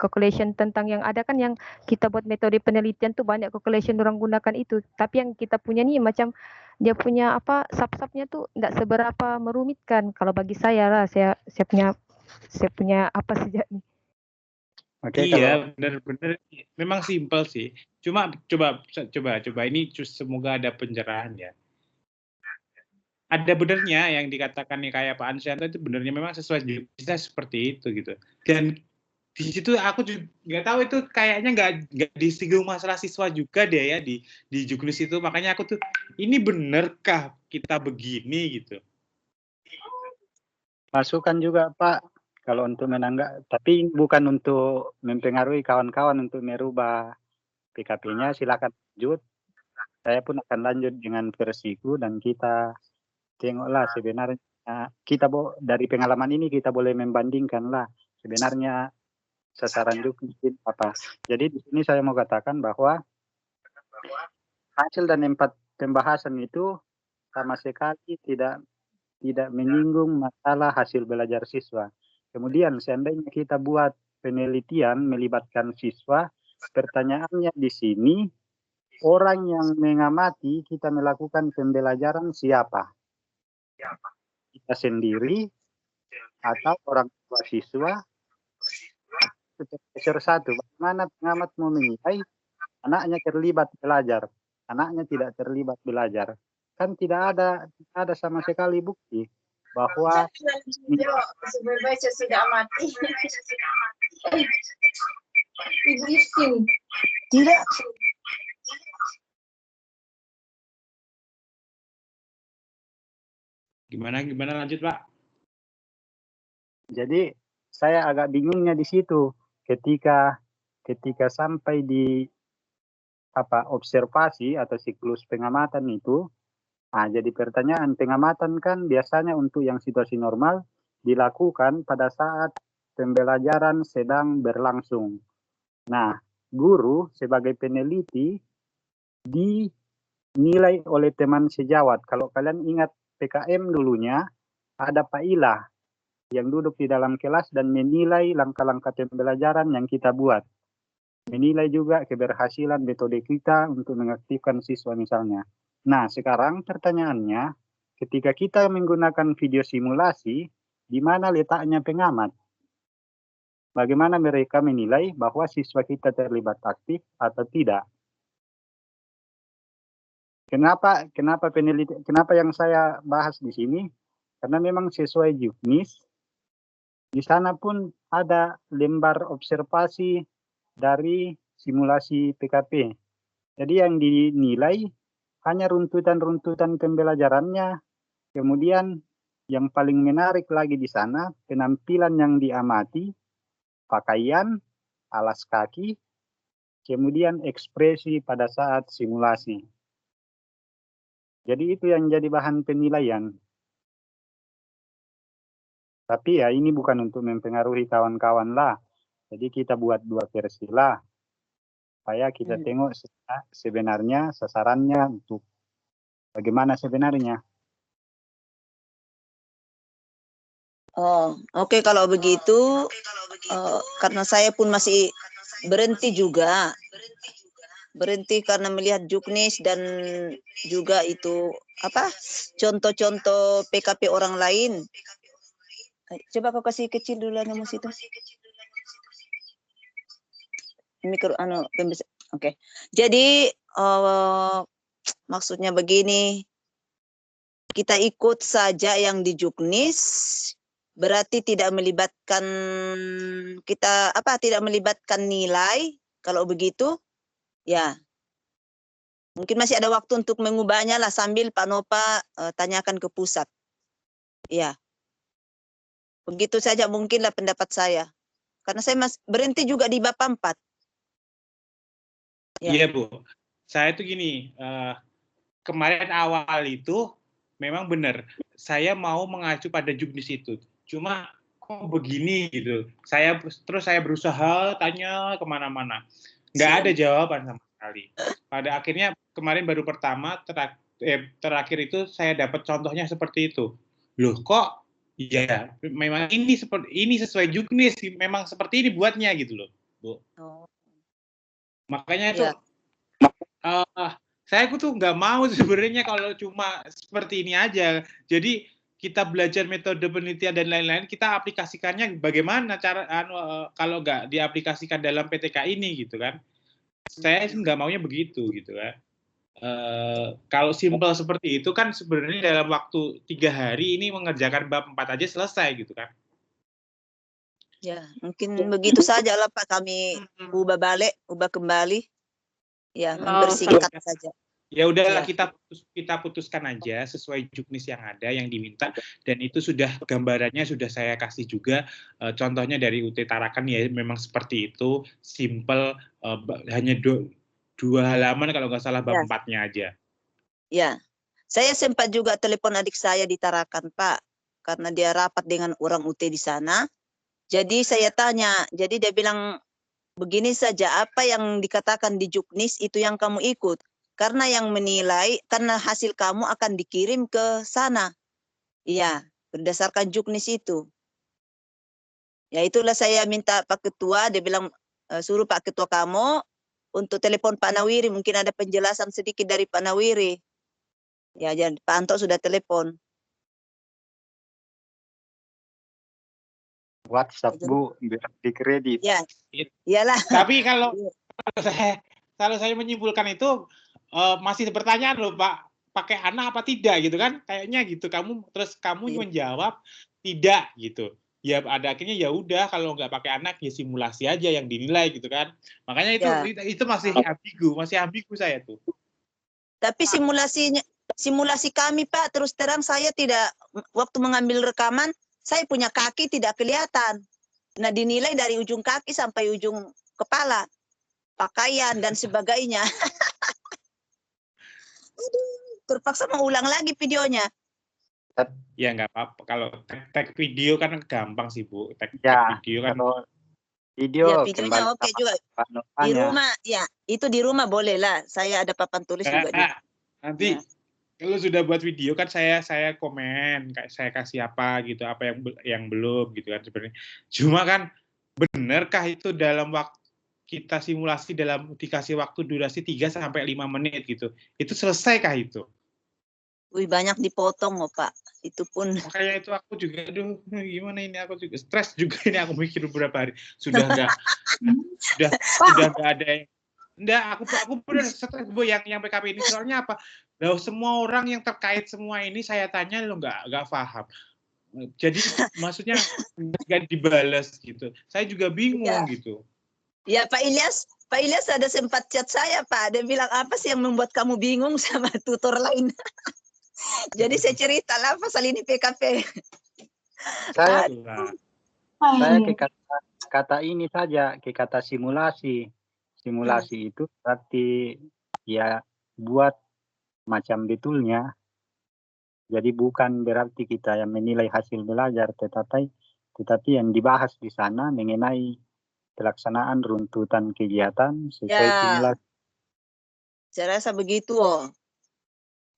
calculation tentang yang ada kan, yang kita buat metode penelitian tuh banyak calculation orang gunakan itu, tapi yang kita punya nih macam dia punya sub-subnya tuh enggak seberapa merumitkan kalau bagi saya lah. Saya punya sejak nih. Okay, iya, benar-benar memang simpel sih. Cuma coba ini semoga ada pencerahan ya. Ada benernya yang dikatakan nih kayak Pak Ansrianto itu benernya memang sesuai juknisnya seperti itu gitu. Dan di situ aku juga nggak tahu itu kayaknya nggak disinggung masalah siswa juga deh ya di juknis itu. Makanya aku tuh ini benerkah kita begini gitu. Masukan juga Pak. Kalau untuk menanggap, tapi bukan untuk mempengaruhi kawan-kawan untuk merubah PKP-nya, silakan lanjut. Saya pun akan lanjut dengan versiku dan kita tengoklah sebenarnya kita dari pengalaman ini kita boleh membandingkan lah sebenarnya sasaran juknis apa. Jadi di sini saya mau katakan bahwa hasil dan 4 pembahasan itu sama sekali tidak menyinggung masalah hasil belajar siswa. Kemudian seandainya kita buat penelitian melibatkan siswa, pertanyaannya di sini, orang yang mengamati kita melakukan pembelajaran siapa? Kita sendiri atau orang tua siswa? Supervisor 1, bagaimana pengamat mau menilai anaknya terlibat belajar, anaknya tidak terlibat belajar? Kan tidak ada sama sekali bukti bahwa supervisor sudah mati. Tidak. Gimana lanjut, Pak? Jadi saya agak bingungnya di situ ketika sampai di observasi atau siklus pengamatan itu. Nah, jadi pertanyaan, pengamatan kan biasanya untuk yang situasi normal dilakukan pada saat pembelajaran sedang berlangsung. Nah, guru sebagai peneliti dinilai oleh teman sejawat. Kalau kalian ingat PKM dulunya, ada Pak Ilah yang duduk di dalam kelas dan menilai langkah-langkah pembelajaran yang kita buat. Menilai juga keberhasilan metode kita untuk mengaktifkan siswa misalnya. Nah, sekarang pertanyaannya, ketika kita menggunakan video simulasi, di mana letaknya pengamat? Bagaimana mereka menilai bahwa siswa kita terlibat aktif atau tidak? Kenapa yang saya bahas di sini? Karena memang sesuai juknis, di sana pun ada lembar observasi dari simulasi PKP. Jadi yang dinilai hanya runtutan-runtutan pembelajarannya. Kemudian yang paling menarik lagi di sana, penampilan yang diamati, pakaian, alas kaki, kemudian ekspresi pada saat simulasi. Jadi itu yang jadi bahan penilaian. Tapi ya ini bukan untuk mempengaruhi kawan-kawan lah. Jadi kita buat 2 versi lah. Supaya kita tengok sebenarnya sasarannya untuk bagaimana sebenarnya. Oh, oke, kalau begitu, karena saya pun masih berhenti juga. Berhenti karena melihat juknis dan juga itu contoh-contoh PKP orang lain. Coba kau kasih kecil dulu namus itu. Mikro Oke. Jadi maksudnya begini, kita ikut saja yang di juknis, berarti tidak melibatkan tidak melibatkan nilai. Kalau begitu, ya mungkin masih ada waktu untuk mengubahnya lah sambil Pak Nopa tanyakan ke pusat. Ya, begitu saja mungkinlah pendapat saya. Karena saya berhenti juga di bab 4. Ya. Iya, Bu. Saya tuh gini, kemarin awal itu memang benar, saya mau mengacu pada juknis itu. Cuma kok begini gitu. Saya berusaha tanya kemana-mana. Nggak ada jawaban sama sekali. Pada akhirnya kemarin baru pertama, terakhir itu saya dapat contohnya seperti itu. Loh kok, ya memang ini sesuai juknis, memang seperti ini buatnya gitu loh, Bu. Oh. Makanya itu saya tuh nggak mau sebenarnya kalau cuma seperti ini aja. Jadi kita belajar metode penelitian dan lain-lain, kita aplikasikannya bagaimana cara kalau nggak diaplikasikan dalam PTK ini gitu kan. Saya sih nggak maunya begitu gitu kan. Kalau simpel seperti itu kan sebenarnya dalam waktu 3 hari ini mengerjakan bab 4 aja selesai gitu kan. Ya, mungkin begitu saja lah Pak, kami ubah kembali. Ya, mempersingkat saja. Ya udahlah, kita putuskan aja sesuai juknis yang ada, yang diminta, dan itu sudah gambarannya sudah saya kasih juga, contohnya dari UT Tarakan ya memang seperti itu, simple, hanya 2 halaman kalau nggak salah bab 4-nya aja. Ya, saya sempat juga telepon adik saya di Tarakan Pak, karena dia rapat dengan orang UT di sana. Jadi saya tanya, jadi dia bilang begini saja, apa yang dikatakan di juknis itu yang kamu ikut. karena yang menilai, karena hasil kamu akan dikirim ke sana. Iya, berdasarkan juknis itu. Ya itulah saya minta Pak Ketua, dia bilang suruh Pak Ketua kamu untuk telepon Pak Nawiri, mungkin ada penjelasan sedikit dari Pak Nawiri. Ya, jadi Pak Anto sudah telepon. WhatsApp Bu, biar dikredit. Ya, iyalah. Tapi kalau saya menyimpulkan itu masih pertanyaan loh Pak, pakai anak apa tidak gitu kan? Kayaknya gitu. Kamu menjawab tidak gitu. Ya ada akhirnya ya udah, kalau nggak pakai anak ya simulasi aja yang dinilai gitu kan. Makanya itu masih ambigu saya tuh. Tapi simulasi kami Pak, terus terang saya tidak, waktu mengambil rekaman saya punya kaki tidak kelihatan. Nah dinilai dari ujung kaki sampai ujung kepala, pakaian dan sebagainya. Terpaksa mengulang lagi videonya. Ya nggak apa-apa, kalau tag video kan gampang sih Bu. Tag video kan. Video ya, videonya oke juga. Di rumah, ya itu di rumah boleh lah. Saya ada papan tulis juga. Nanti kalau sudah buat video kan saya komen, saya kasih apa gitu, apa yang belum gitu kan sebenarnya. Cuma kan benarkah itu dalam waktu kita simulasi dikasih waktu durasi 3 sampai 5 menit gitu. Itu selesaikah itu? Wih, banyak dipotong oh Pak. Itu pun. Makanya itu aku juga, aduh gimana ini, aku juga stres juga ini, aku mikir beberapa hari. Sudah nggak ada. Enggak, aku benar stres Bu yang PKP ini, soalnya apa? Loh, semua orang yang terkait semua ini saya tanya lo nggak paham. Jadi maksudnya nggak dibalas gitu. Saya juga bingung gitu. Ya Pak Ilyas ada sempat chat saya Pak. Dia bilang apa sih yang membuat kamu bingung sama tutor lain? Jadi saya cerita lah pasal ini PKP. Saya ke kata ini saja, ke kata simulasi. Simulasi itu berarti ya buat macam betulnya. Jadi bukan berarti kita yang menilai hasil belajar, tetapi yang dibahas di sana mengenai pelaksanaan runtutan kegiatan sesuai simulasi. Saya rasa begitu oh.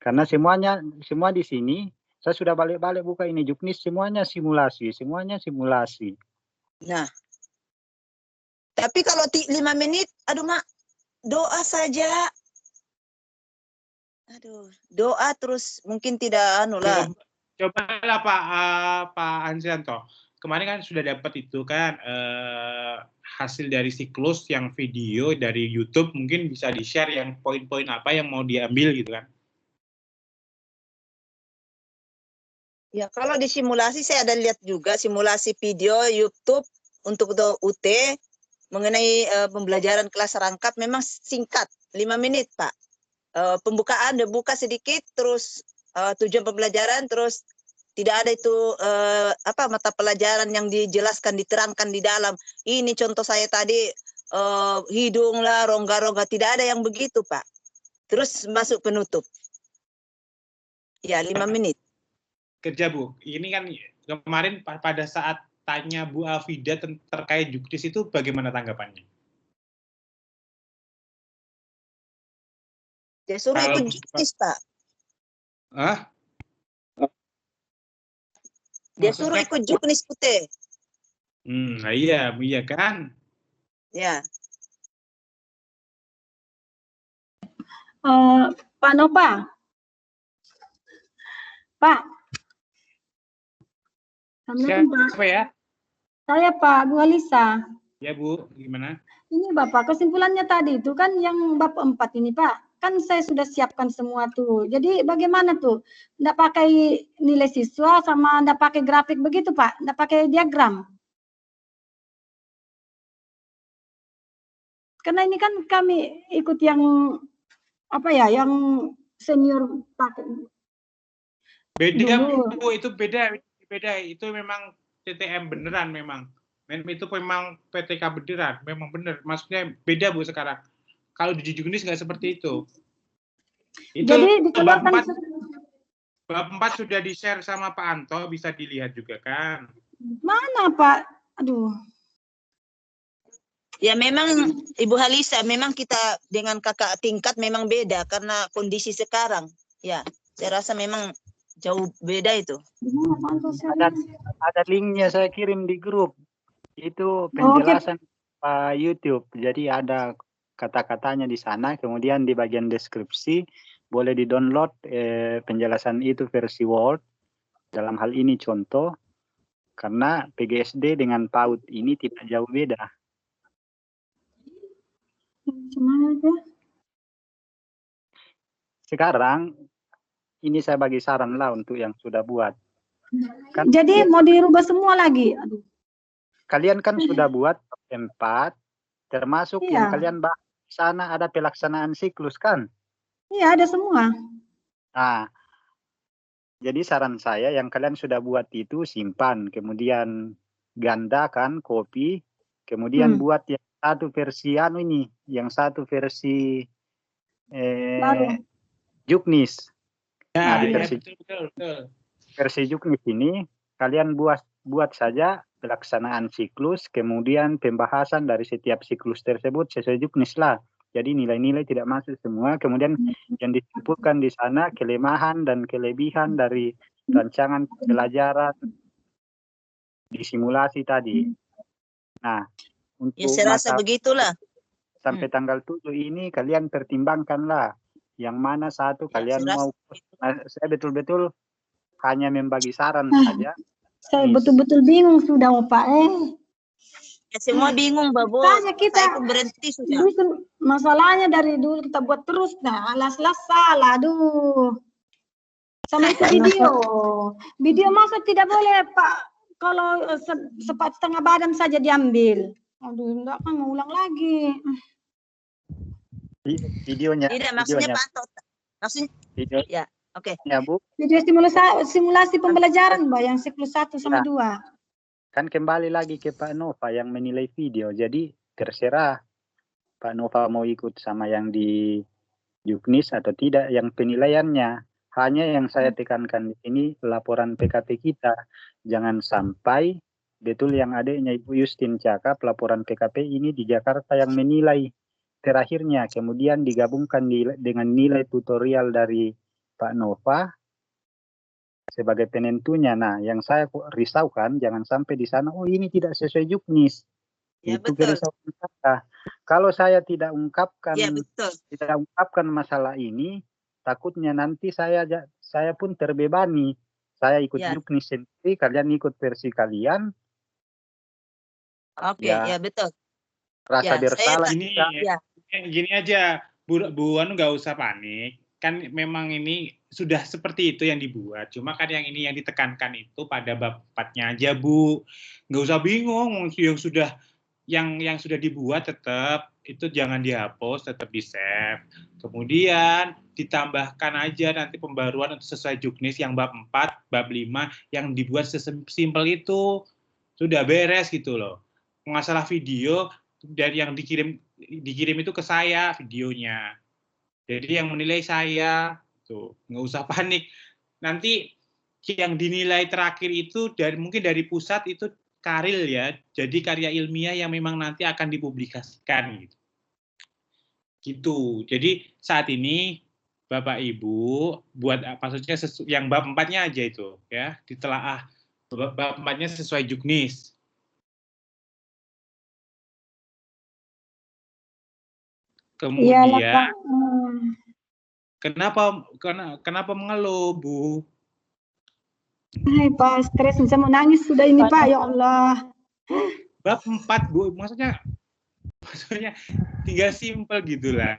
Karena semua di sini, saya sudah balik-balik buka ini juknis, semuanya simulasi. Nah, tapi kalau 5 menit, aduh Mak, doa saja. Aduh, doa terus mungkin tidak lah. Cobalah Pak Ansianto. Kemarin kan sudah dapat itu kan hasil dari siklus yang video dari YouTube, mungkin bisa di-share yang poin-poin apa yang mau diambil gitu kan. Ya, kalau di simulasi saya ada lihat juga simulasi video YouTube untuk UT mengenai pembelajaran kelas rangkap memang singkat, 5 menit, Pak. Pembukaan dibuka sedikit, terus tujuan pembelajaran, terus tidak ada itu mata pelajaran yang dijelaskan, diterangkan di dalam. Ini contoh saya tadi hidung lah, rongga-rongga, tidak ada yang begitu, Pak. Terus masuk penutup. Ya, 5 menit. Kerja Bu, ini kan kemarin pada saat tanya Bu Afida terkait juknis itu bagaimana tanggapannya? Dia suruh ikut juknis Pak. Hah? Dia suruh ikut juknis putih. Nah iya kan? Ya. Pak Nova. Pak. Siapa ya? Saya Pak Bu Alisa. Ya Bu, gimana? Ini Bapak, kesimpulannya tadi itu kan yang bab 4 ini Pak. Kan saya sudah siapkan semua tuh. Jadi bagaimana tuh? Nggak pakai nilai siswa sama nggak pakai grafik begitu Pak? Nggak pakai diagram? Karena ini kan kami ikut yang yang senior pakai. Beda Bu, itu beda. Itu memang TTM beneran memang. Itu memang PTK beneran, memang bener. Maksudnya beda Bu sekarang. Kalau di juknis nggak seperti itu. Itu jadi bab 4 sudah di-share sama Pak Anto, bisa dilihat juga kan. Mana Pak? Aduh. Ya memang Ibu Halisa, memang kita dengan kakak tingkat memang beda karena kondisi sekarang. Ya, saya rasa memang jauh beda itu. Ada linknya saya kirim di grup. Itu penjelasan YouTube. Jadi ada kata-katanya di sana, kemudian di bagian deskripsi boleh di-download penjelasan itu versi Word. Dalam hal ini contoh, karena PGSD dengan PAUD ini tidak jauh beda. Sekarang ini saya bagi saran lah untuk yang sudah buat. Jadi mau dirubah semua lagi. Aduh. Kalian kan sudah buat 4, termasuk yang Iya. kalian bahas di sana ada pelaksanaan siklus kan? Iya, ada semua. Nah, jadi saran saya yang kalian sudah buat itu simpan, kemudian gandakan, copy, kemudian buat yang satu versi ini, yang satu versi Juknis. Nah, di versi versi Juknis ini kalian buat saja pelaksanaan siklus, kemudian pembahasan dari setiap siklus tersebut sesuai Juknis lah. Jadi nilai-nilai tidak masuk semua, kemudian yang disimpulkan di sana kelemahan dan kelebihan dari rancangan pelajaran di simulasi tadi. Nah, untuk Ya saya rasa begitulah. Sampai tanggal 7 ini kalian pertimbangkanlah yang mana satu kalian mau. Saya betul-betul hanya membagi saran saja. Saya betul-betul bingung sudah, Pak. Ya, semua bingung, Babo. Kita pun berhenti sudah. Masalahnya dari dulu kita buat terus, nah alas-alas salah, aduh. Sama itu video masa tidak boleh, Pak. Kalau setengah badan saja diambil. Aduh, enggak kan mau ulang lagi. Videonya. Tidak, maksudnya Pak. Maksudnya video. Ya, oke. Ya, Bu. Video simulasi pembelajaran, Mbak, yang siklus 1 sama 2. Kan kembali lagi ke Pak Nova yang menilai video. Jadi terserah Pak Nova mau ikut sama yang di Juknis atau tidak. Yang penilaiannya hanya yang saya tekankan di sini laporan PKP kita. Jangan sampai betul yang adiknya Ibu Justin cakap laporan PKP ini di Jakarta yang menilai terakhirnya. Kemudian digabungkan dengan nilai tutorial dari Pak Nova sebagai penentunya. Nah, yang saya risaukan jangan sampai di sana, oh ini tidak sesuai Juknis. Ya, itu betul. kerisauan saya. Kalau saya tidak ungkapkan, Ya, betul. tidak ungkapkan masalah ini, takutnya nanti saya pun terbebani. Saya ikut Juknis sendiri, kalian ikut versi kalian. Oke, ya betul. Rasa bersalah. Gini aja, Bu Anu nggak usah panik. Kan memang ini sudah seperti itu yang dibuat. Cuma kan yang ini yang ditekankan itu pada bab 4-nya aja, Bu. Nggak usah bingung, yang sudah dibuat tetap itu jangan dihapus, tetap di-save. Kemudian ditambahkan aja nanti pembaruan untuk sesuai Juknis yang bab 4, bab 5 yang dibuat sesimpel itu. Sudah beres gitu loh. Masalah video dari yang dikirim itu ke saya videonya. Jadi yang menilai saya, tuh nggak usah panik. Nanti yang dinilai terakhir itu mungkin dari pusat itu karil ya, jadi karya ilmiah yang memang nanti akan dipublikasikan gitu. Gitu. Jadi saat ini Bapak Ibu buat maksudnya yang bab 4-nya aja itu ya, ditelaah bab 4-nya sesuai Juknis. Kemudian kenapa mengeluh, Bu? Hai Pak, stres, saya mau nangis sudah ini Pak, ya Allah. Bab 4, Bu, maksudnya tinggal simpel gitulah.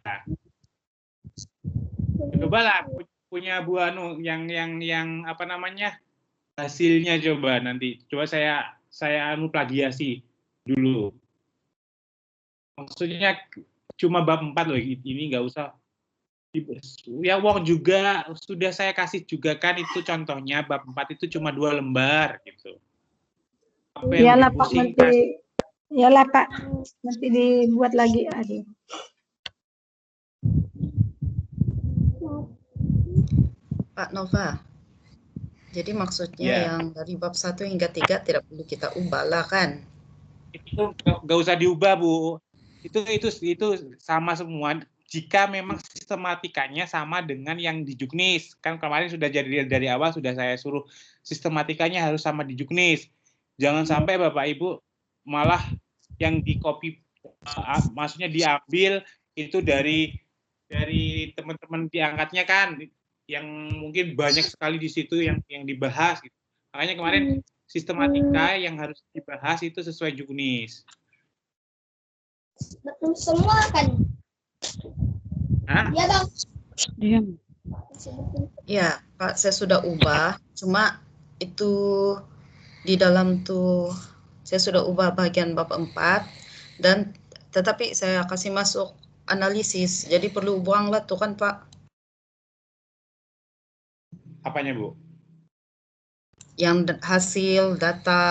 Cobalah punya Bu Anu yang apa namanya? Hasilnya coba nanti. Coba saya plagiasi dulu. Maksudnya cuma bab 4 loh, ini nggak usah. Ya wong juga sudah saya kasih juga kan itu contohnya bab 4 itu cuma 2 lembar gitu. Iyalah Pak, nanti iyalah Pak, nanti dibuat lagi. Aduh. Pak Nova, jadi maksudnya yang dari bab 1 hingga 3 tidak perlu kita ubah lah kan? Itu nggak usah diubah, Bu. Itu sama semua. Jika memang sistematikanya sama dengan yang di Juknis, kan kemarin sudah jadi dari awal sudah saya suruh sistematikanya harus sama di Juknis. Jangan sampai Bapak Ibu malah yang di copy, maksudnya diambil itu dari teman-teman diangkatnya kan, yang mungkin banyak sekali di situ yang dibahas. Gitu. Makanya kemarin sistematika yang harus dibahas itu sesuai Juknis. Betul semua kan? Hah? Iya dong. Diam. Ya, Pak, saya sudah ubah. Cuma itu di dalam tuh saya sudah ubah bagian bab 4 dan tetapi saya kasih masuk analisis. Jadi perlu buanglah tuh kan, Pak. Apanya, Bu? Yang hasil data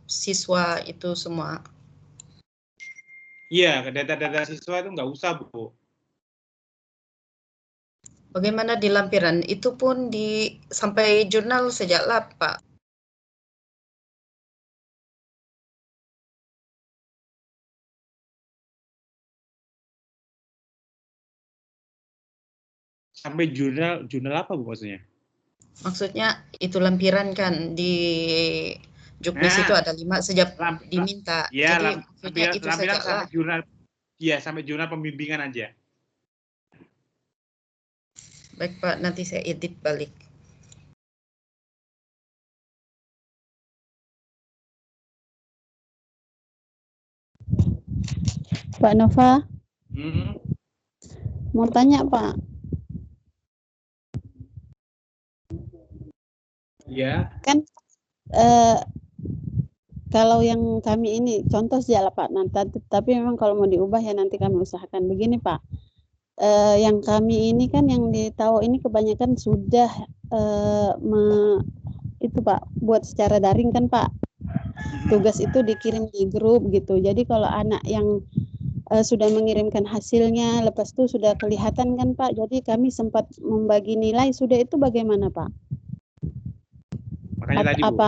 siswa itu semua. Iya, data-data siswa itu nggak usah, Bu. Bagaimana di lampiran? Itu pun sampai jurnal sejak lab, Pak. Sampai jurnal apa, Bu, maksudnya? Maksudnya itu lampiran kan di Juknis itu ada 5 sejak diminta. Ya, jadi maksudnya itu lampiran saja sampai lah. jurnal. Iya, sampai jurnal pembimbingan aja. Baik, Pak, nanti saya edit balik. Pak Nova, mau tanya Pak. Ya. Kan kalau yang kami ini contoh saja lah Pak, nanti, tapi memang kalau mau diubah ya nanti kami usahakan. Begini Pak, yang kami ini kan yang di Tao ini kebanyakan sudah itu Pak, buat secara daring kan Pak. Tugas itu dikirim di grup gitu. Jadi kalau anak yang sudah mengirimkan hasilnya, lepas itu sudah kelihatan kan Pak. Jadi kami sempat membagi nilai, sudah itu bagaimana Pak? Makanya tadi Bu,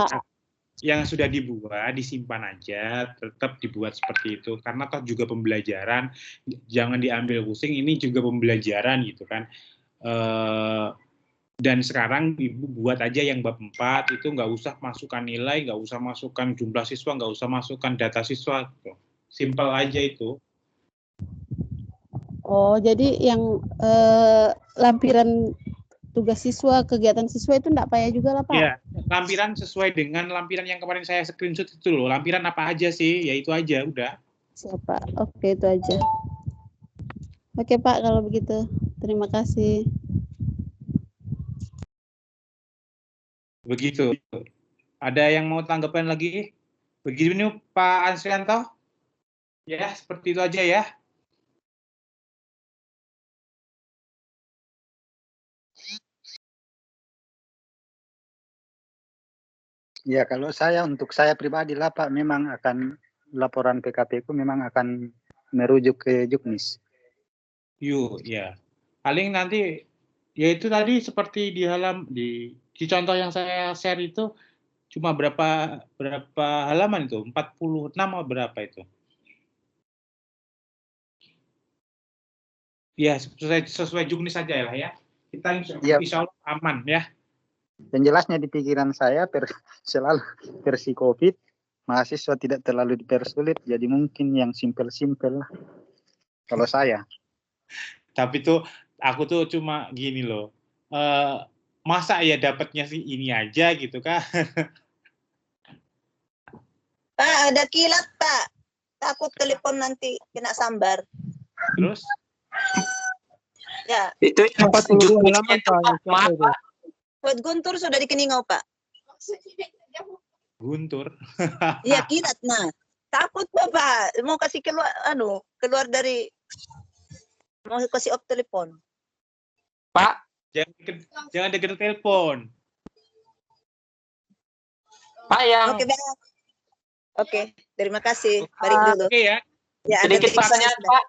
yang sudah dibuat disimpan aja, tetap dibuat seperti itu. Karena toh juga pembelajaran, jangan diambil pusing. Ini juga pembelajaran gitu kan. Dan sekarang Ibu buat aja yang bab 4 itu nggak usah masukkan nilai, nggak usah masukkan jumlah siswa, nggak usah masukkan data siswa. Gitu. Simpel aja itu. Oh, jadi yang lampiran tugas siswa, kegiatan siswa itu enggak payah juga lah Pak? Iya, lampiran sesuai dengan lampiran yang kemarin saya screenshot itu loh. Lampiran apa aja sih, ya itu aja, udah. Siapa? Oke, itu aja. Oke Pak, kalau begitu. Terima kasih. Begitu. Ada yang mau tanggapan lagi? Begini Pak Ansrianto? Ya, seperti itu aja ya. Ya, kalau untuk saya pribadi lah Pak, memang akan laporan PKP ku memang akan merujuk ke Juknis. Ya. Paling nanti ya itu tadi seperti di contoh yang saya share itu cuma berapa halaman itu? 46 atau berapa itu? Ya, sesuai Juknis saja lah ya. Kita insya Allah aman ya. Yang jelasnya di pikiran saya selalu versi COVID, mahasiswa tidak terlalu dipersulit, jadi mungkin yang simpel-simpel lah. Kalau saya. Tapi tuh aku tuh cuma gini loh, masa ya dapatnya sih ini aja gitu kan? Pak, ada kilat Pak. Takut telepon nanti kena sambar. Terus? Ya. Itu yang pas Juknisnya itu Pak. Buat Guntur sudah dikeningau Pak. Guntur? Iya kilat nah. Takut Bapak mau kasih keluar dari mau kasih off telepon. Pak, jangan dekat telepon. Pak yang. Oke, terima kasih. Baring dulu. Oke ya. Ya, sedikit pertanyaan Pak.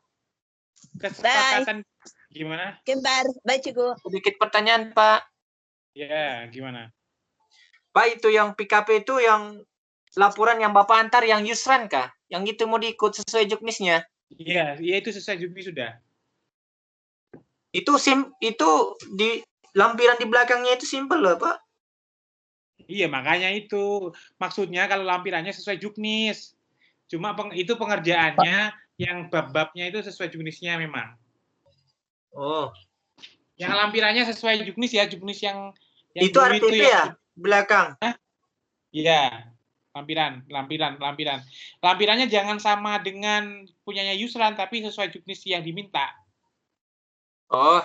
Kesepakatan gimana? Kembar, bye Cigo. Sedikit pertanyaan Pak. Ya, gimana? Pak, itu yang PKP itu yang laporan yang Bapak antar yang Yusran kah? Yang itu mau diikut sesuai Juknisnya? Iya, itu sesuai juknis sudah. Itu di lampiran di belakangnya itu simpel loh, Pak. Iya, makanya itu. Maksudnya kalau lampirannya sesuai juknis. Cuma itu pengerjaannya yang bab-babnya itu sesuai juknisnya memang. Oh. Yang lampirannya sesuai juknis ya, juknis yang itu dulu RPP itu ya, belakang. Iya, lampiran. Lampirannya jangan sama dengan punyanya Yusran, tapi sesuai juknis yang diminta. Oh.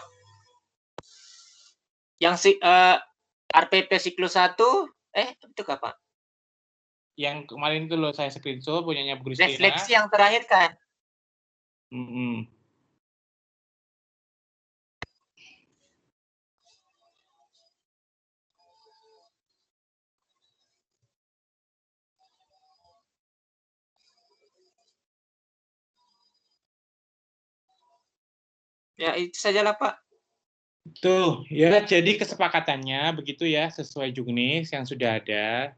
Yang RPP siklus 1, itu kapan? Yang kemarin itu loh saya screenshot punyanya Bu Kristina. Refleksi yang terakhir kan? Ya, itu sajalah, Pak. Tuh, ya jadi kesepakatannya begitu ya, sesuai juknis yang sudah ada.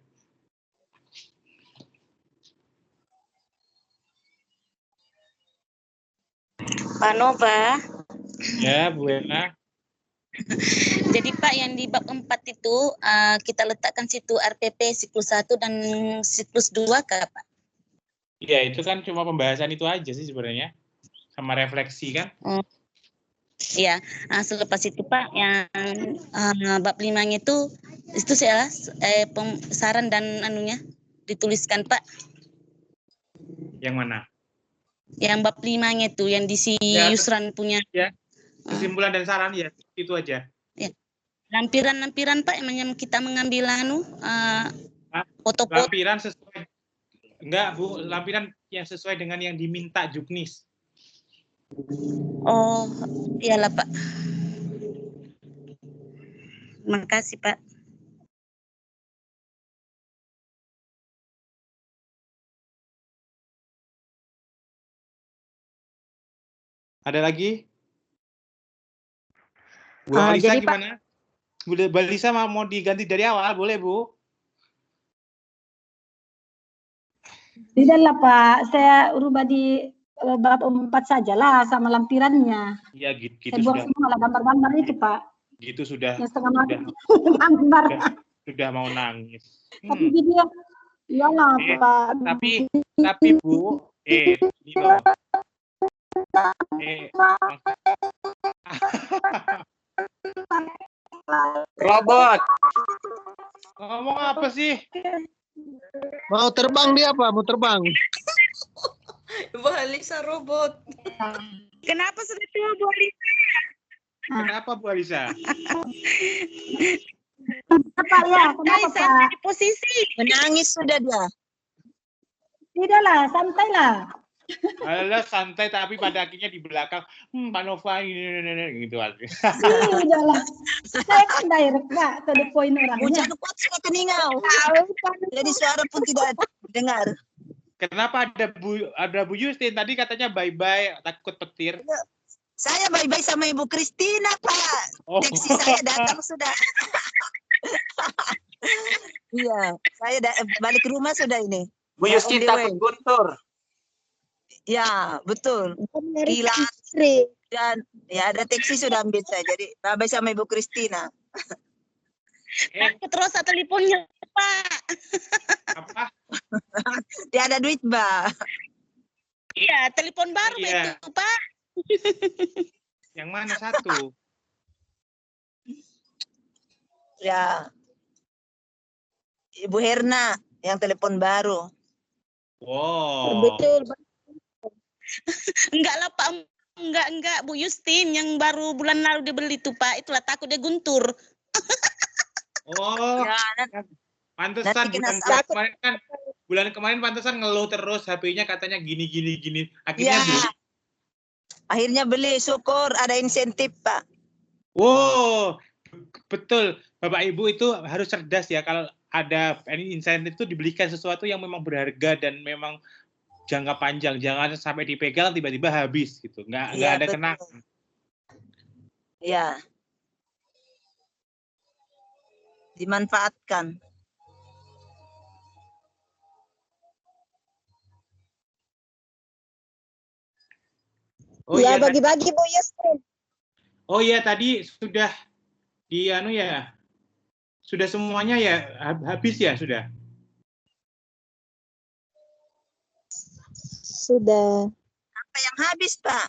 Pak Nova. Ya, Bu Ena. Jadi Pak, yang di bab 4 itu kita letakkan situ RPP siklus 1 dan siklus 2 kah, Pak? Ya, itu kan cuma pembahasan itu aja sih sebenarnya. Sama refleksi kan. Iya, selepas itu Pak, yang bab 5-nya itu saya saran dan anunya dituliskan Pak. Yang mana? Yang bab 5-nya itu, yang di Yusran punya. Ya, kesimpulan dan saran ya, itu aja. Ya. Lampiran-lampiran Pak, yang kita mengambil foto-foto. Lampiran sesuai, enggak Bu, lampiran yang sesuai dengan yang diminta juknis. Oh, iyalah Pak. Makasih Pak. Ada lagi? Bu Alisa gimana? Bu Alisa mau diganti dari awal, boleh Bu? Tidak lah Pak, saya rubah di bab 4 sajalah sama lampirannya. Iya, gitu saya buang semua lah gambar-gambar itu Pak. Gitu sudah. Yang setengah mati gambar. Sudah mau nangis. Tapi video, iyalah Pak. Tapi Bu, ini loh. Robot. Ngomong apa sih? Mau terbang dia apa? Mau terbang. Bu Alisa robot. Kenapa sudah tua Bu Alisa? Kenapa Bu Alisa? Kenapa ya? Kenapa Pak? Di posisi. Menangis sudah dia. Tidaklah, santailah. Alah santai tapi pada akhirnya di belakang Pak Nova ini gitu artinya. Tidaklah. Saya kan direct Pak, to the point orangnya. Hujan kuat sudah keningau. Jadi suara pun tidak dengar. Kenapa ada Bu Justin tadi katanya bye-bye takut petir. Saya bye-bye sama Ibu Kristina, Pak. Teksi saya datang sudah. Iya, saya balik ke rumah sudah ini. Bu Justin takut guntur. Ya, betul. Hilang dan ya ada teksi sudah ambil saya. Jadi bye-bye sama Ibu Kristina. Terus teleponnya Pak. Apa? Dia ada duit, Mbak. Iya, telepon baru itu, Pak. Yang mana satu? Ya. Ibu Herna yang telepon baru. Wow. Betul. Enggak lah Pak. Enggak Bu Justin yang baru bulan lalu dia beli itu Pak. Itulah takut dia guntur. Oh. Ya, pantesan bulan kemarin pantesan ngeluh terus HP-nya katanya gini. Akhirnya beli. Akhirnya beli, syukur ada insentif, Pak. Wow. Betul. Bapak Ibu itu harus cerdas ya kalau ada insentif itu dibelikan sesuatu yang memang berharga dan memang jangka panjang, jangan sampai dipegang tiba-tiba habis gitu, nggak ada kenangan. Ya, dimanfaatkan. Oh Ya, iya, bagi-bagi Bu Yusrin. oh iya tadi sudah di anu ya, sudah semuanya ya habis ya sudah. Sudah. Apa yang habis, Pak?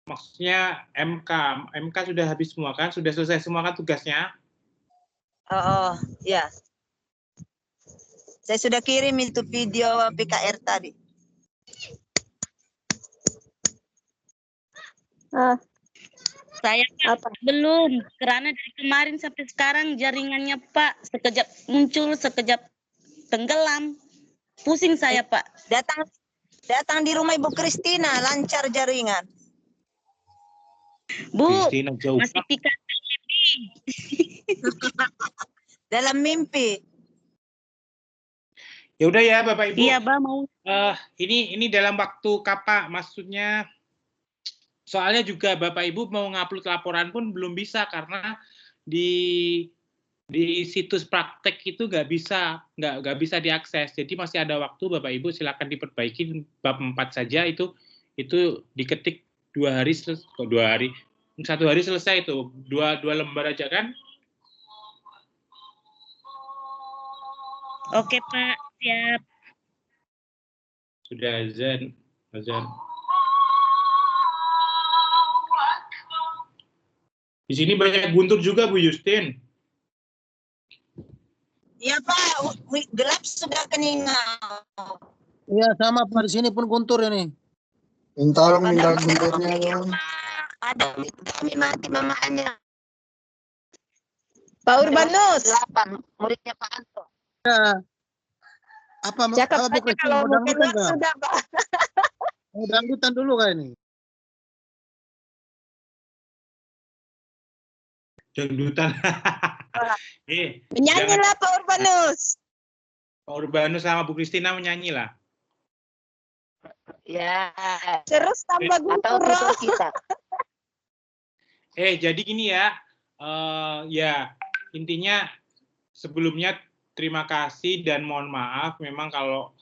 Maksudnya MK sudah habis semua kan, sudah selesai semua kan tugasnya. Oh, ya. Saya sudah kirim itu video PKR tadi. Saya Pak, belum, karena dari kemarin sampai sekarang jaringannya Pak sekejap muncul, sekejap tenggelam. Pusing saya Pak. Datang di rumah Ibu Kristina, lancar jaringan. Bu, Kristina jauh masih pikat lebih. Dalam mimpi. Ya udah ya Bapak Ibu. Iya, Bang, mau. Ini dalam waktu kapan? Maksudnya soalnya juga Bapak Ibu mau ngupload laporan pun belum bisa karena di situs praktek itu nggak bisa diakses. Jadi masih ada waktu Bapak Ibu, silakan diperbaiki bab 4 saja itu diketik 2 hari, 1 hari selesai itu, dua lembar aja kan? Oke Pak, siap. Sudah azan. Di sini banyak guntur juga Bu Justin. Iya Pak, gelap sudah keningal. Iya sama Pak, di sini pun guntur ini. Tolong minta gunturnya dong. Ada kami mati mamanya. Pak Urbanus. 8, muridnya Pak Anto. Ya. Apa Cakap Bu saja Kristina, kalau mau mungkin dangdutan nggak? sudah Pak. Mau dangdutan dulu kah ini? Dangdutan. Menyanyilah Pak Urbanus. Pak Urbanus sama Bu Kristina menyanyi lah. Ya. Terus tambah guntur kita. Jadi gini ya, ya intinya sebelumnya terima kasih dan mohon maaf memang kalau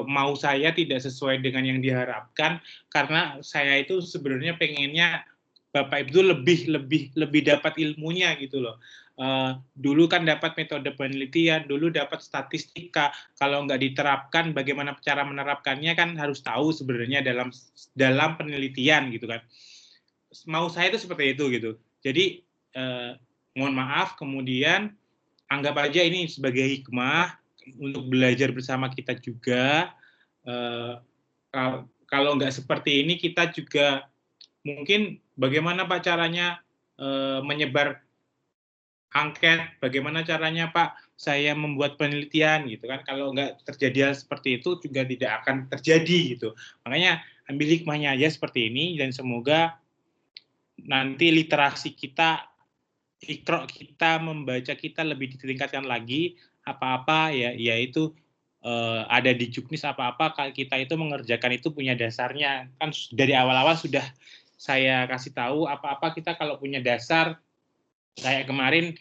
mau saya tidak sesuai dengan yang diharapkan karena saya itu sebenarnya pengennya Bapak Ibu lebih dapat ilmunya gitu loh. Dulu kan dapat metode penelitian, dulu dapat statistika. Kalau nggak diterapkan, bagaimana cara menerapkannya kan harus tahu sebenarnya dalam penelitian gitu kan. Mau saya itu seperti itu gitu. Jadi mohon maaf, kemudian anggap aja ini sebagai hikmah untuk belajar bersama kita juga. Kalau nggak seperti ini kita juga mungkin bagaimana Pak caranya menyebar angket, bagaimana caranya Pak saya membuat penelitian gitu kan. Kalau nggak terjadi hal seperti itu juga tidak akan terjadi gitu. Makanya ambil hikmahnya aja seperti ini dan semoga nanti literasi kita, ikro kita, membaca kita lebih ditingkatkan lagi. Apa-apa ya, yaitu ada di Juknis apa-apa kita itu mengerjakan itu punya dasarnya. Kan dari awal-awal sudah saya kasih tahu apa-apa kita kalau punya dasar. Kayak kemarin,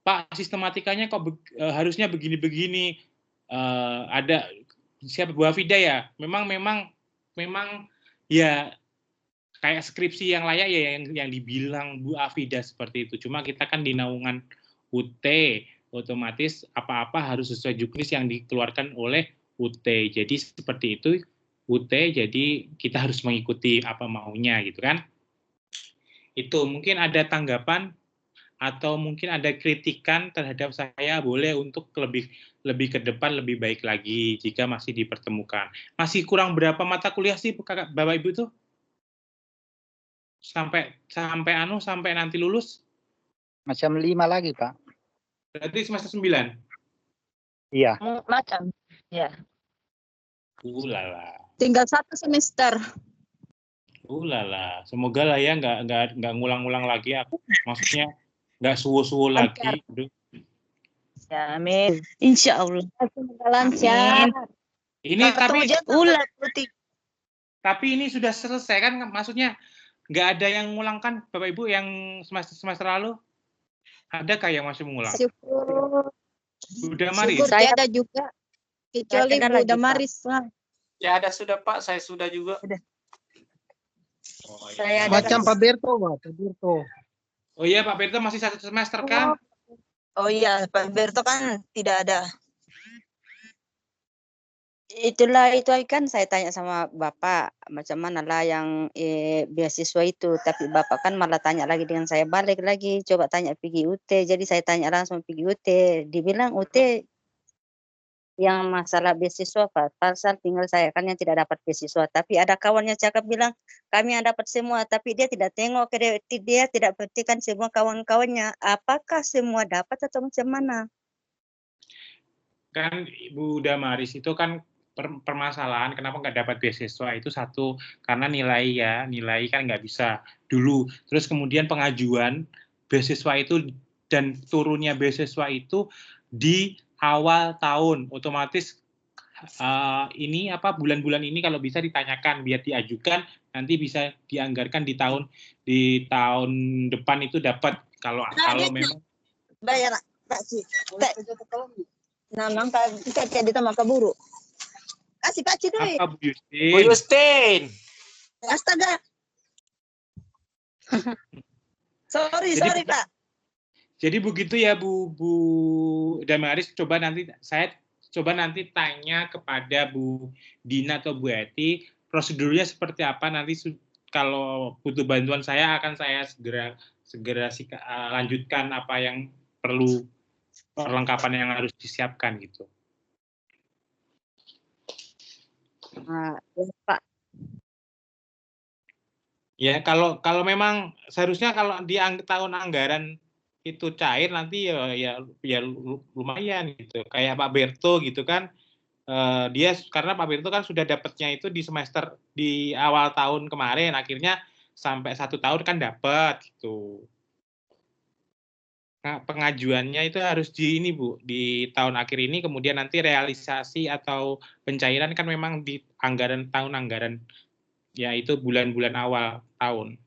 Pak sistematikanya kok harusnya begini-begini. Ada siapa Bu Hafida ya? Memang ya kayak skripsi yang layak ya yang dibilang Bu Hafida seperti itu. Cuma kita kan di naungan UT, otomatis apa-apa harus sesuai juknis yang dikeluarkan oleh UT. Jadi seperti itu UT, jadi kita harus mengikuti apa maunya gitu kan. Itu mungkin ada tanggapan atau mungkin ada kritikan terhadap saya, boleh untuk lebih ke depan lebih baik lagi jika masih dipertemukan. Masih kurang berapa mata kuliah sih Bapak Ibu tuh? Sampai nanti lulus? Macam 5 lagi, Pak. Berarti semester 9? Iya. Macam, ya. Lala. Tinggal 1 semester. Lala. Semoga lah ya nggak ngulang-ngulang lagi. Maksudnya nggak suwo-suwo lagi. Ya, amin. Insya Allah. Semoga lancar. Ini tapi ini sudah selesai kan? Maksudnya nggak ada yang ngulang kan, Bapak Ibu yang semester lalu? Adakah yang masih mengulang? Syukur. Udah Maris? Saya ada juga. Kecuali udah Maris. Ya ada sudah Pak, saya sudah juga. Oh, Saya iya. ada Macam Pak Berto, Pak. Pak Berto. Oh iya, Pak Berto masih 1 semester kan? Oh iya, Pak Berto kan tidak ada. Itulah itu kan saya tanya sama Bapak macam mana lah yang beasiswa itu, tapi Bapak kan malah tanya lagi dengan saya, balik lagi coba tanya pergi UT. Jadi saya tanya langsung pergi UT, dibilang UT yang masalah beasiswa Pak, pasal tinggal saya kan yang tidak dapat beasiswa, tapi ada kawannya cakap bilang kami yang dapat semua, tapi dia tidak tengok, dia tidak perhatikan semua kawan-kawannya, apakah semua dapat atau macam mana? Kan Ibu Damaris itu kan permasalahan kenapa nggak dapat beasiswa itu satu karena nilai kan nggak bisa dulu, terus kemudian pengajuan beasiswa itu dan turunnya beasiswa itu di awal tahun, otomatis ini bulan-bulan ini kalau bisa ditanyakan biar diajukan, nanti bisa dianggarkan di tahun depan itu dapat kalau memang Bayar Pak Ci. Nah, mangka kita jadi sama keburu. Kasih Pak Ci duit. apa Bu Justin? Bu Justin. Astaga. sorry Pak. Jadi begitu ya Bu Damaris, saya coba nanti tanya kepada Bu Dina atau Bu Eti, prosedurnya seperti apa, nanti kalau butuh bantuan saya akan saya segera lanjutkan apa yang perlu, perlengkapan yang harus disiapkan gitu. Ya, Pak. Ya kalau memang seharusnya kalau di tahun anggaran itu cair nanti ya lumayan gitu. Kayak Pak Berto gitu kan, dia karena Pak Berto kan sudah dapatnya itu di awal tahun kemarin, akhirnya sampai 1 tahun kan dapat gitu. Nah, pengajuannya itu harus di tahun akhir ini, kemudian nanti realisasi atau pencairan kan memang di tahun anggaran, yaitu bulan-bulan awal tahun.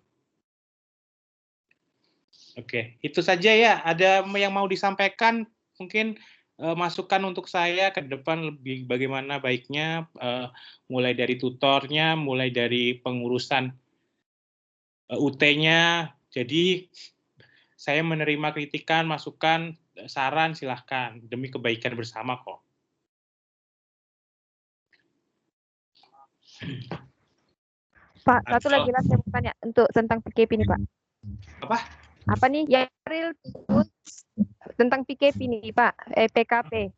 Oke, itu saja ya. Ada yang mau disampaikan? Mungkin masukan untuk saya ke depan lebih bagaimana baiknya, mulai dari tutornya, mulai dari pengurusan UT-nya. Jadi saya menerima kritikan, masukan, saran, silahkan. Demi kebaikan bersama kok. Pak, satu lagi lah saya mau tanya untuk tentang PKP nih Pak. Apa? Apa nih yang Karil tentang PKP nih Pak, PKP.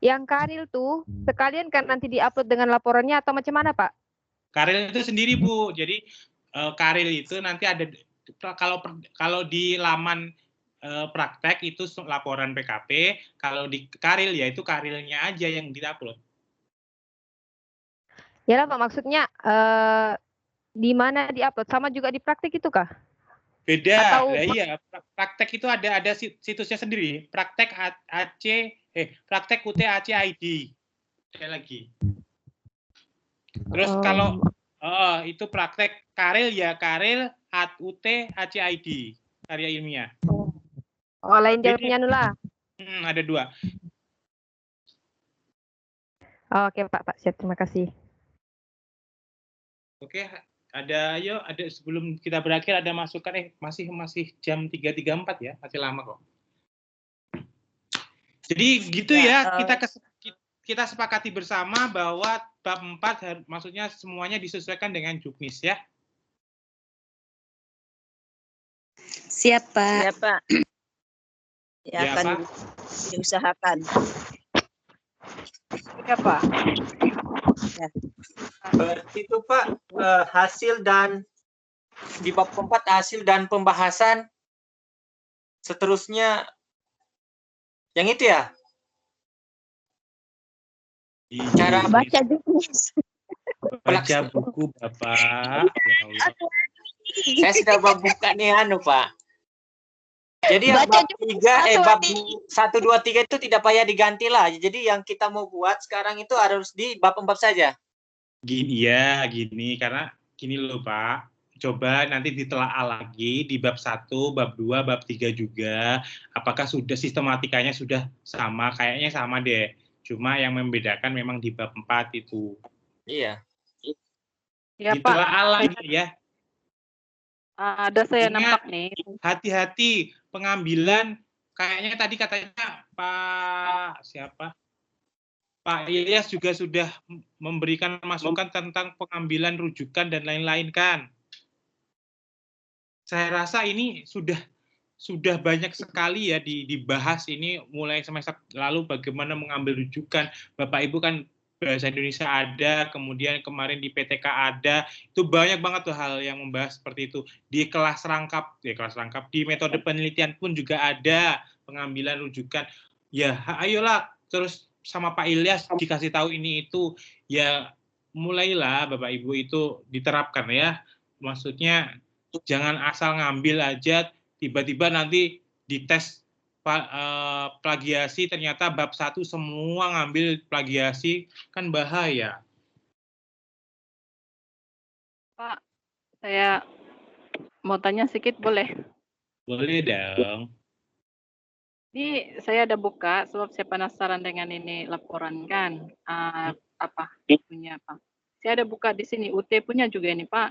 Yang Karil tuh sekalian kan nanti diupload dengan laporannya atau macam mana Pak? Karil itu sendiri Bu. Jadi Karil itu nanti ada, kalau di laman praktek itu laporan PKP, kalau di Karil ya itu Karilnya aja yang diupload. Ya lah Pak, maksudnya di mana diupload, sama juga di praktek itu kah? Beda. Iya, praktek itu ada situsnya sendiri. Praktek praktek UT AC ID. Ada lagi. Terus kalau itu praktek Karil ya Karil UT AC ID, karya ilmiah. Oh, lain jawabnya nula. Ada 2. Oke Pak, siap, terima kasih. Oke, ada sebelum kita berakhir ada masukan, masih jam 3.34 ya, masih lama kok. Jadi gitu ya, kita sepakati bersama bahwa bab 4 maksudnya semuanya disesuaikan dengan juknis ya. Siap Pak. Ya Pak. Ya, akan diusahakan. Ya Pak. Ya. Berarti itu Pak, hasil dan di bab 4 hasil dan pembahasan, seterusnya yang itu ya? Cara baca juknis. Baca buku Bapak. Ya Allah. Saya sudah buka nih Pak. Jadi yang bab 1, 2, 3 itu tidak payah diganti lah. Jadi yang kita mau buat sekarang itu harus di bab 4 saja. Gini, karena gini loh Pak. Coba nanti ditelaah lagi di bab 1, bab 2, bab 3 juga. Apakah sudah sistematikanya sudah sama? Kayaknya sama deh. Cuma yang membedakan memang di bab 4 itu. Iya. Ya ditelaah Pak. lagi ya. Ada saya nampak nih. Hati-hati pengambilan, kayaknya tadi katanya Pak siapa? Pak Ilyas juga sudah memberikan masukan tentang pengambilan rujukan dan lain-lain kan. Saya rasa ini sudah banyak sekali ya dibahas ini mulai semester lalu bagaimana mengambil rujukan. Bapak Ibu kan Bahasa Indonesia ada, kemudian kemarin di PTK ada, itu banyak banget tuh hal yang membahas seperti itu. Di kelas rangkap, di metode penelitian pun juga ada pengambilan rujukan. Ya, ayolah terus sama Pak Ilyas dikasih tahu ini itu, ya mulailah Bapak Ibu itu diterapkan ya. Maksudnya jangan asal ngambil aja, tiba-tiba nanti dites plagiasi, ternyata bab 1 semua ngambil plagiasi, kan bahaya. Pak, saya mau tanya sedikit boleh? Boleh dong. Ini saya ada buka, sebab saya penasaran dengan ini laporan kan, punya apa? Saya ada buka di sini, UT punya juga ini Pak,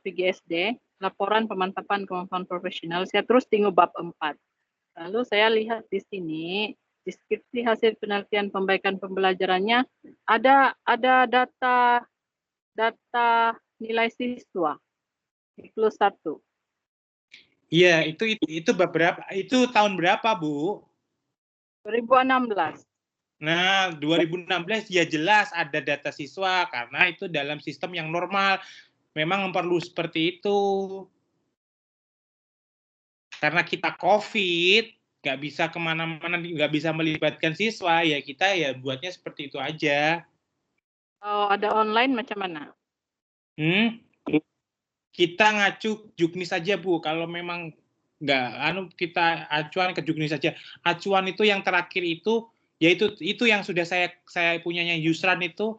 PGSD, laporan pemantapan kemampuan profesional, saya terus tengok bab 4. Lalu saya lihat di sini, deskripsi hasil penelitian pembaikan pembelajarannya, ada data nilai siswa, siklus 1. Iya, itu beberapa, itu tahun berapa, Bu? 2016. Nah, 2016 ya jelas ada data siswa, karena itu dalam sistem yang normal. Memang perlu seperti itu. Karena kita COVID, nggak bisa kemana-mana, nggak bisa melibatkan siswa, ya kita ya buatnya seperti itu aja. Oh, ada online macam mana? Kita ngacu Juknis saja, Bu. Kalau memang nggak, kita acuan ke Juknis saja. Acuan itu yang terakhir itu, yaitu itu yang sudah saya punyanya Yusran itu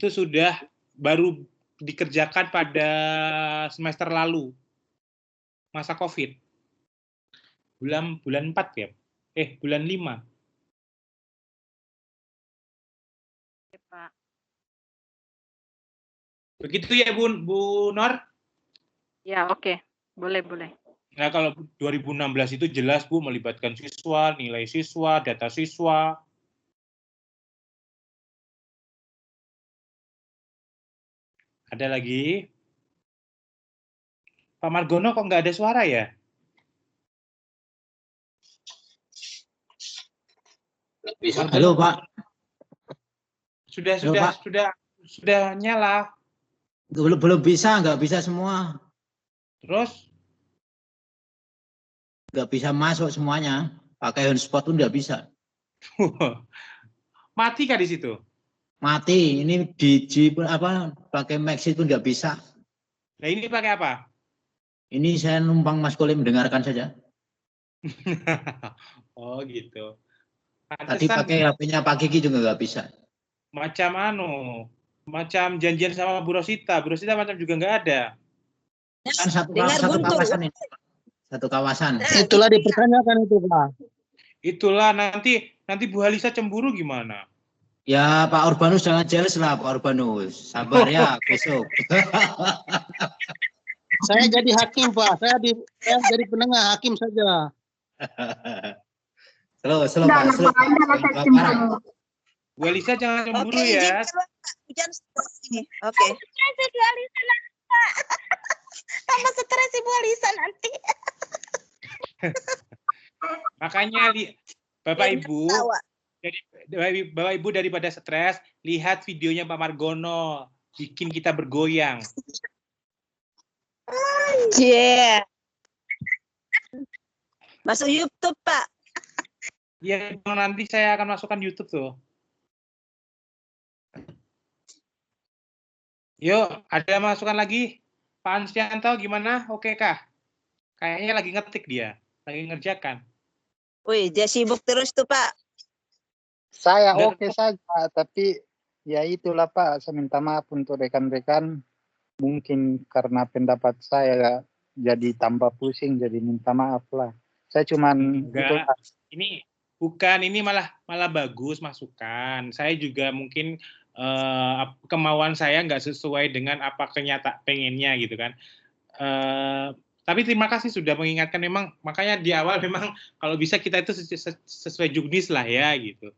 sudah baru dikerjakan pada semester lalu, masa COVID. Bulan 4 ya? Bulan 5. Pak. Begitu ya, Bu Nor? Ya, oke. Boleh. Nah, kalau 2016 itu jelas, Bu, melibatkan siswa, nilai siswa, data siswa. Ada lagi? Pak Margono kok nggak ada suara ya? Halo, Pak. Sudah nyala. Belum bisa, nggak bisa semua. Terus? Nggak bisa masuk semuanya. Pakai hotspot pun nggak bisa. Mati kah di situ? Mati. Ini pakai Maxit pun nggak bisa. Nah, ini pakai apa? Ini saya numpang Mas Kole mendengarkan saja. Oh, gitu. Tadi pakai HP-nya Pak Kiki juga nggak bisa. Macam janjian sama Bu Rosita. Bu Rosita macam juga nggak ada. Kan satu kawasan ini. Satu kawasan. Itulah dipertanyakan itu, Pak. Itulah nanti Bu Halisa cemburu gimana? Ya, Pak Urbanus jangan jealous lah, Pak Urbanus. Sabar ya, besok. Saya jadi hakim, Pak. Saya jadi penengah, hakim saja. Slow, Pak. Bu Halisa jangan cemburu ya. Hujan ini. Oke. Tambah stres Ibu Alisa nanti. Makanya Bapak Ibu daripada stres, lihat videonya Pak Margono, bikin kita bergoyang. Masuk YouTube, Pak. Iya, nanti saya akan masukkan YouTube tuh. Yuk, ada masukan lagi? Pak Ansianto gimana? Oke kah? Kayaknya lagi ngetik dia, lagi ngerjakan. Wih, dia sibuk terus tuh, Pak. Saya oke saja, tapi ya itulah Pak, saya minta maaf untuk rekan-rekan. Mungkin karena pendapat saya jadi tambah pusing, jadi minta maaf lah. Saya cuman ini malah bagus masukan. Saya juga mungkin kemauan saya nggak sesuai dengan apa pengennya gitu kan. Tapi terima kasih sudah mengingatkan, memang makanya di awal memang kalau bisa kita itu sesuai juknis lah ya gitu.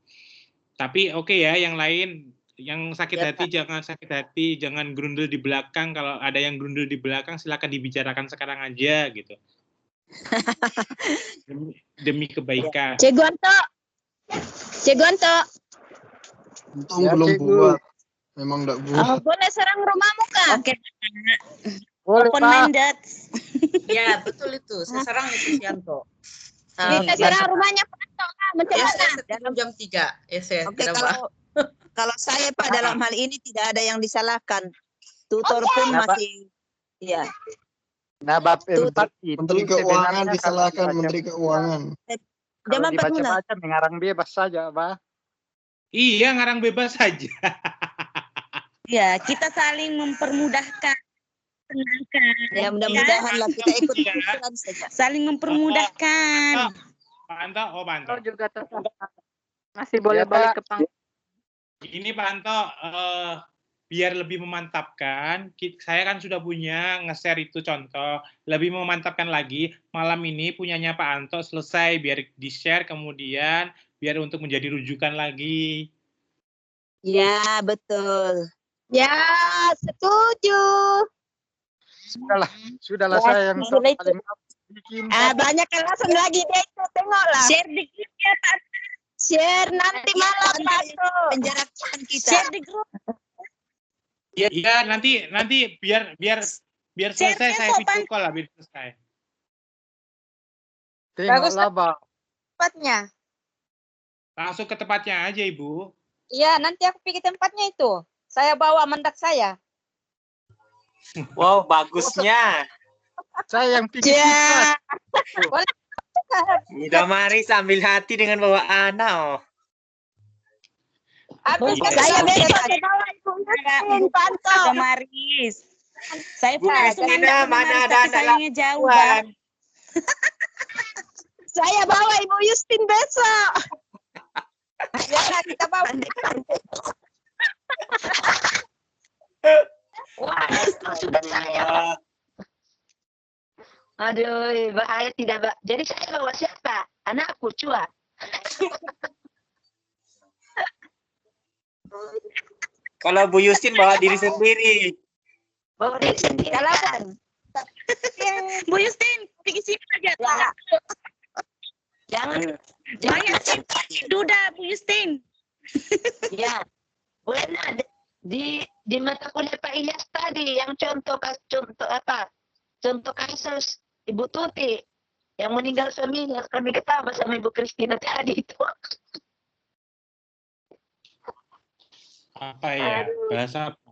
Tapi oke ya, yang lain yang sakit hati jangan sakit hati, jangan grundel di belakang. Kalau ada yang grundel di belakang silakan dibicarakan sekarang aja gitu. Demi kebaikan. Cik Gonto. Untung belum buat. Memang enggak buat. Boleh serang rumahmu kah? Oke. Boleh, Open Pak. minded. Ya, betul itu. Saya serang itu Sianto. Kita serang rumahnya Pak Anto lah. Macam Ya, mana? saya jam 3. Saya Oke, tidak kalau saya Pak dalam hal ini tidak ada yang disalahkan. Tutor pun masih, ya. Nah, bab 4 itu Menteri Keuangan sebenarnya disalahkan kalau Menteri Keuangan. Zaman dibaca-baca mengarang bebas saja, Pak. Iya, ngarang bebas saja. Ya, kita saling mempermudahkan. Senangkan. Ya, mudah-mudahan lah kita ikut aturan saja. Saling mempermudahkan. Pak Anto, Pak Anto. Juga tetap masih boleh balik ke panggung. Ini Pak Anto, biar lebih memantapkan, saya kan sudah punya nge-share itu contoh, lebih memantapkan lagi, malam ini punyanya Pak Anto selesai, biar di-share kemudian, biar untuk menjadi rujukan lagi. Ya, betul. Ya, setuju. Sudahlah saya yang paling bikin. Banyak alasan lagi deh itu, tengoklah. Share di grupnya Pak. Share nanti malam Pak Anto. Penjarakan kita. Share di grup. Iya, nanti biar selesai saya video call lah, biar selesai. Tengoklah, Pak. Tempatnya. Langsung ke tempatnya aja, Ibu. Iya, nanti aku pergi tempatnya itu. Saya bawa mendak saya. Wow, bagusnya. Saya yang pikir. Udah mari sambil hati dengan bawa anak. Oh. Saya besok bawa Ibu Yustin, Panto. Maris. Saya pun langsung mana ada sayangnya jauh, Bang. Saya bawa Ibu Yustin besok. Ya, kita bawa. Wah, itu sudah saya. Aduh, bahaya tidak, Pak. Jadi saya bawa siapa? Anakku, Cua. Kalau Bu Yustin bawa diri sendiri. Bawa diri sendiri. Kalau Bu Yustin, pergi sini aja, Pak. Jangan Duda, Bu Yustin. Ya, bukan di mata kuliah Pak Ilyas tadi yang contoh kasus Ibu Tuti yang meninggal suaminya, kami ketawa sama Ibu Kristina tadi itu. Apa ya? Bahasa apa?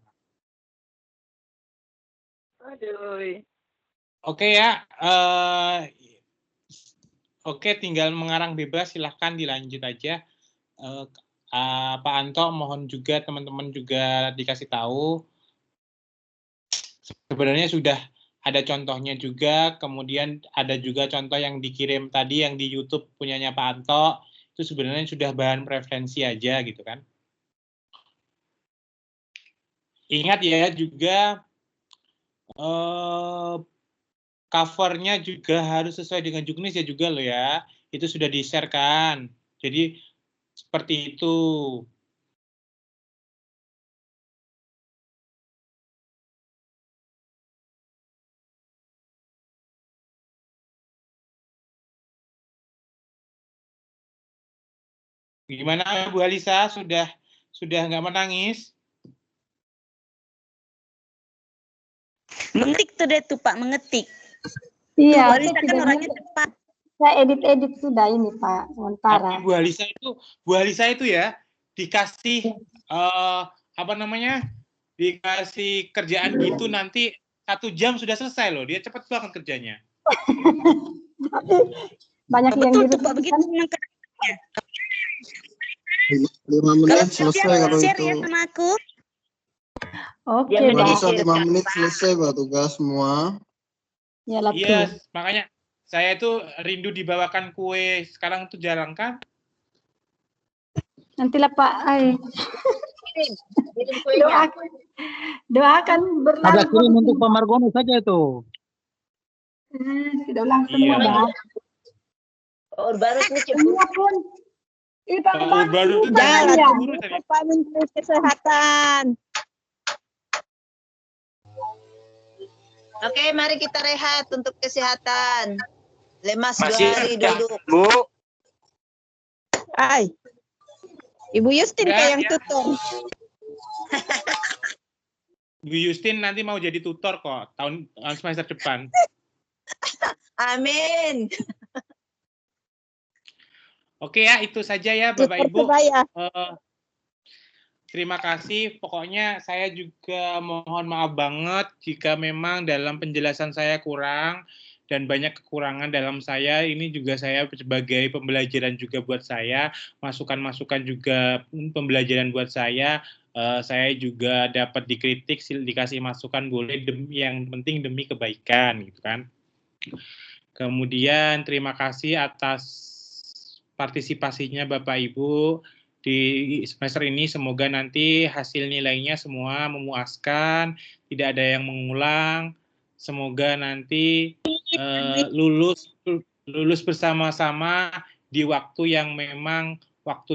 Aduh. Oke ya. Oke, tinggal mengarang bebas, silahkan dilanjut aja. Pak Anto, mohon juga teman-teman juga dikasih tahu. Sebenarnya sudah ada contohnya juga, kemudian ada juga contoh yang dikirim tadi yang di YouTube punyanya Pak Anto, itu sebenarnya sudah bahan preferensi aja gitu kan. Ingat ya juga covernya juga harus sesuai dengan juknis ya juga loh ya, itu sudah di-share kan. Jadi seperti itu. Gimana Bu Alisa, sudah nggak menangis? Mengetik tuh deh tuh Pak, mengetik. Iya, Bu Alisa kan orangnya cepat. Saya edit sudah ini Pak, sementara. Bu Alisa itu ya dikasih dikasih kerjaan gitu nanti 1 jam sudah selesai loh, dia cepat banget kerjanya. Banyak yang betul tuh Pak, begitu memang kerjanya. 5 menit selesai kalau share itu. Ya sama aku. Oke, Bisa 5 menit selesai Pak tugas semua. Ya lah. Iya, makanya saya itu rindu dibawakan kue, sekarang tuh jarang kan? Nantilah Pak, doakan berlalu. Ada kirim untuk Pak Margono saja itu. Sudah ulang semua, Iya. Bang. Pak Urbanus nih Semua pun. Pak Urbanus jalan ya. Pak Menteri Kesehatan. Oke, mari kita rehat untuk kesehatan. Lemas 2 hari duduk. Bu. Hai. Ibu Yustin kayak yang tutor. Bu Justin nanti mau jadi tutor kok tahun semester depan. Amin. Oke ya, itu saja ya Bapak Ibu. Persebaya. Terima kasih. Pokoknya saya juga mohon maaf banget jika memang dalam penjelasan saya kurang dan banyak kekurangan dalam saya. Ini juga saya sebagai pembelajaran juga buat saya, masukan-masukan juga pembelajaran buat saya. Saya juga dapat dikritik, dikasih masukan boleh, yang penting demi kebaikan gitu kan. Kemudian terima kasih atas partisipasinya Bapak Ibu di semester ini, semoga nanti hasil nilainya semua memuaskan, tidak ada yang mengulang, semoga nanti lulus bersama-sama di waktu yang memang waktu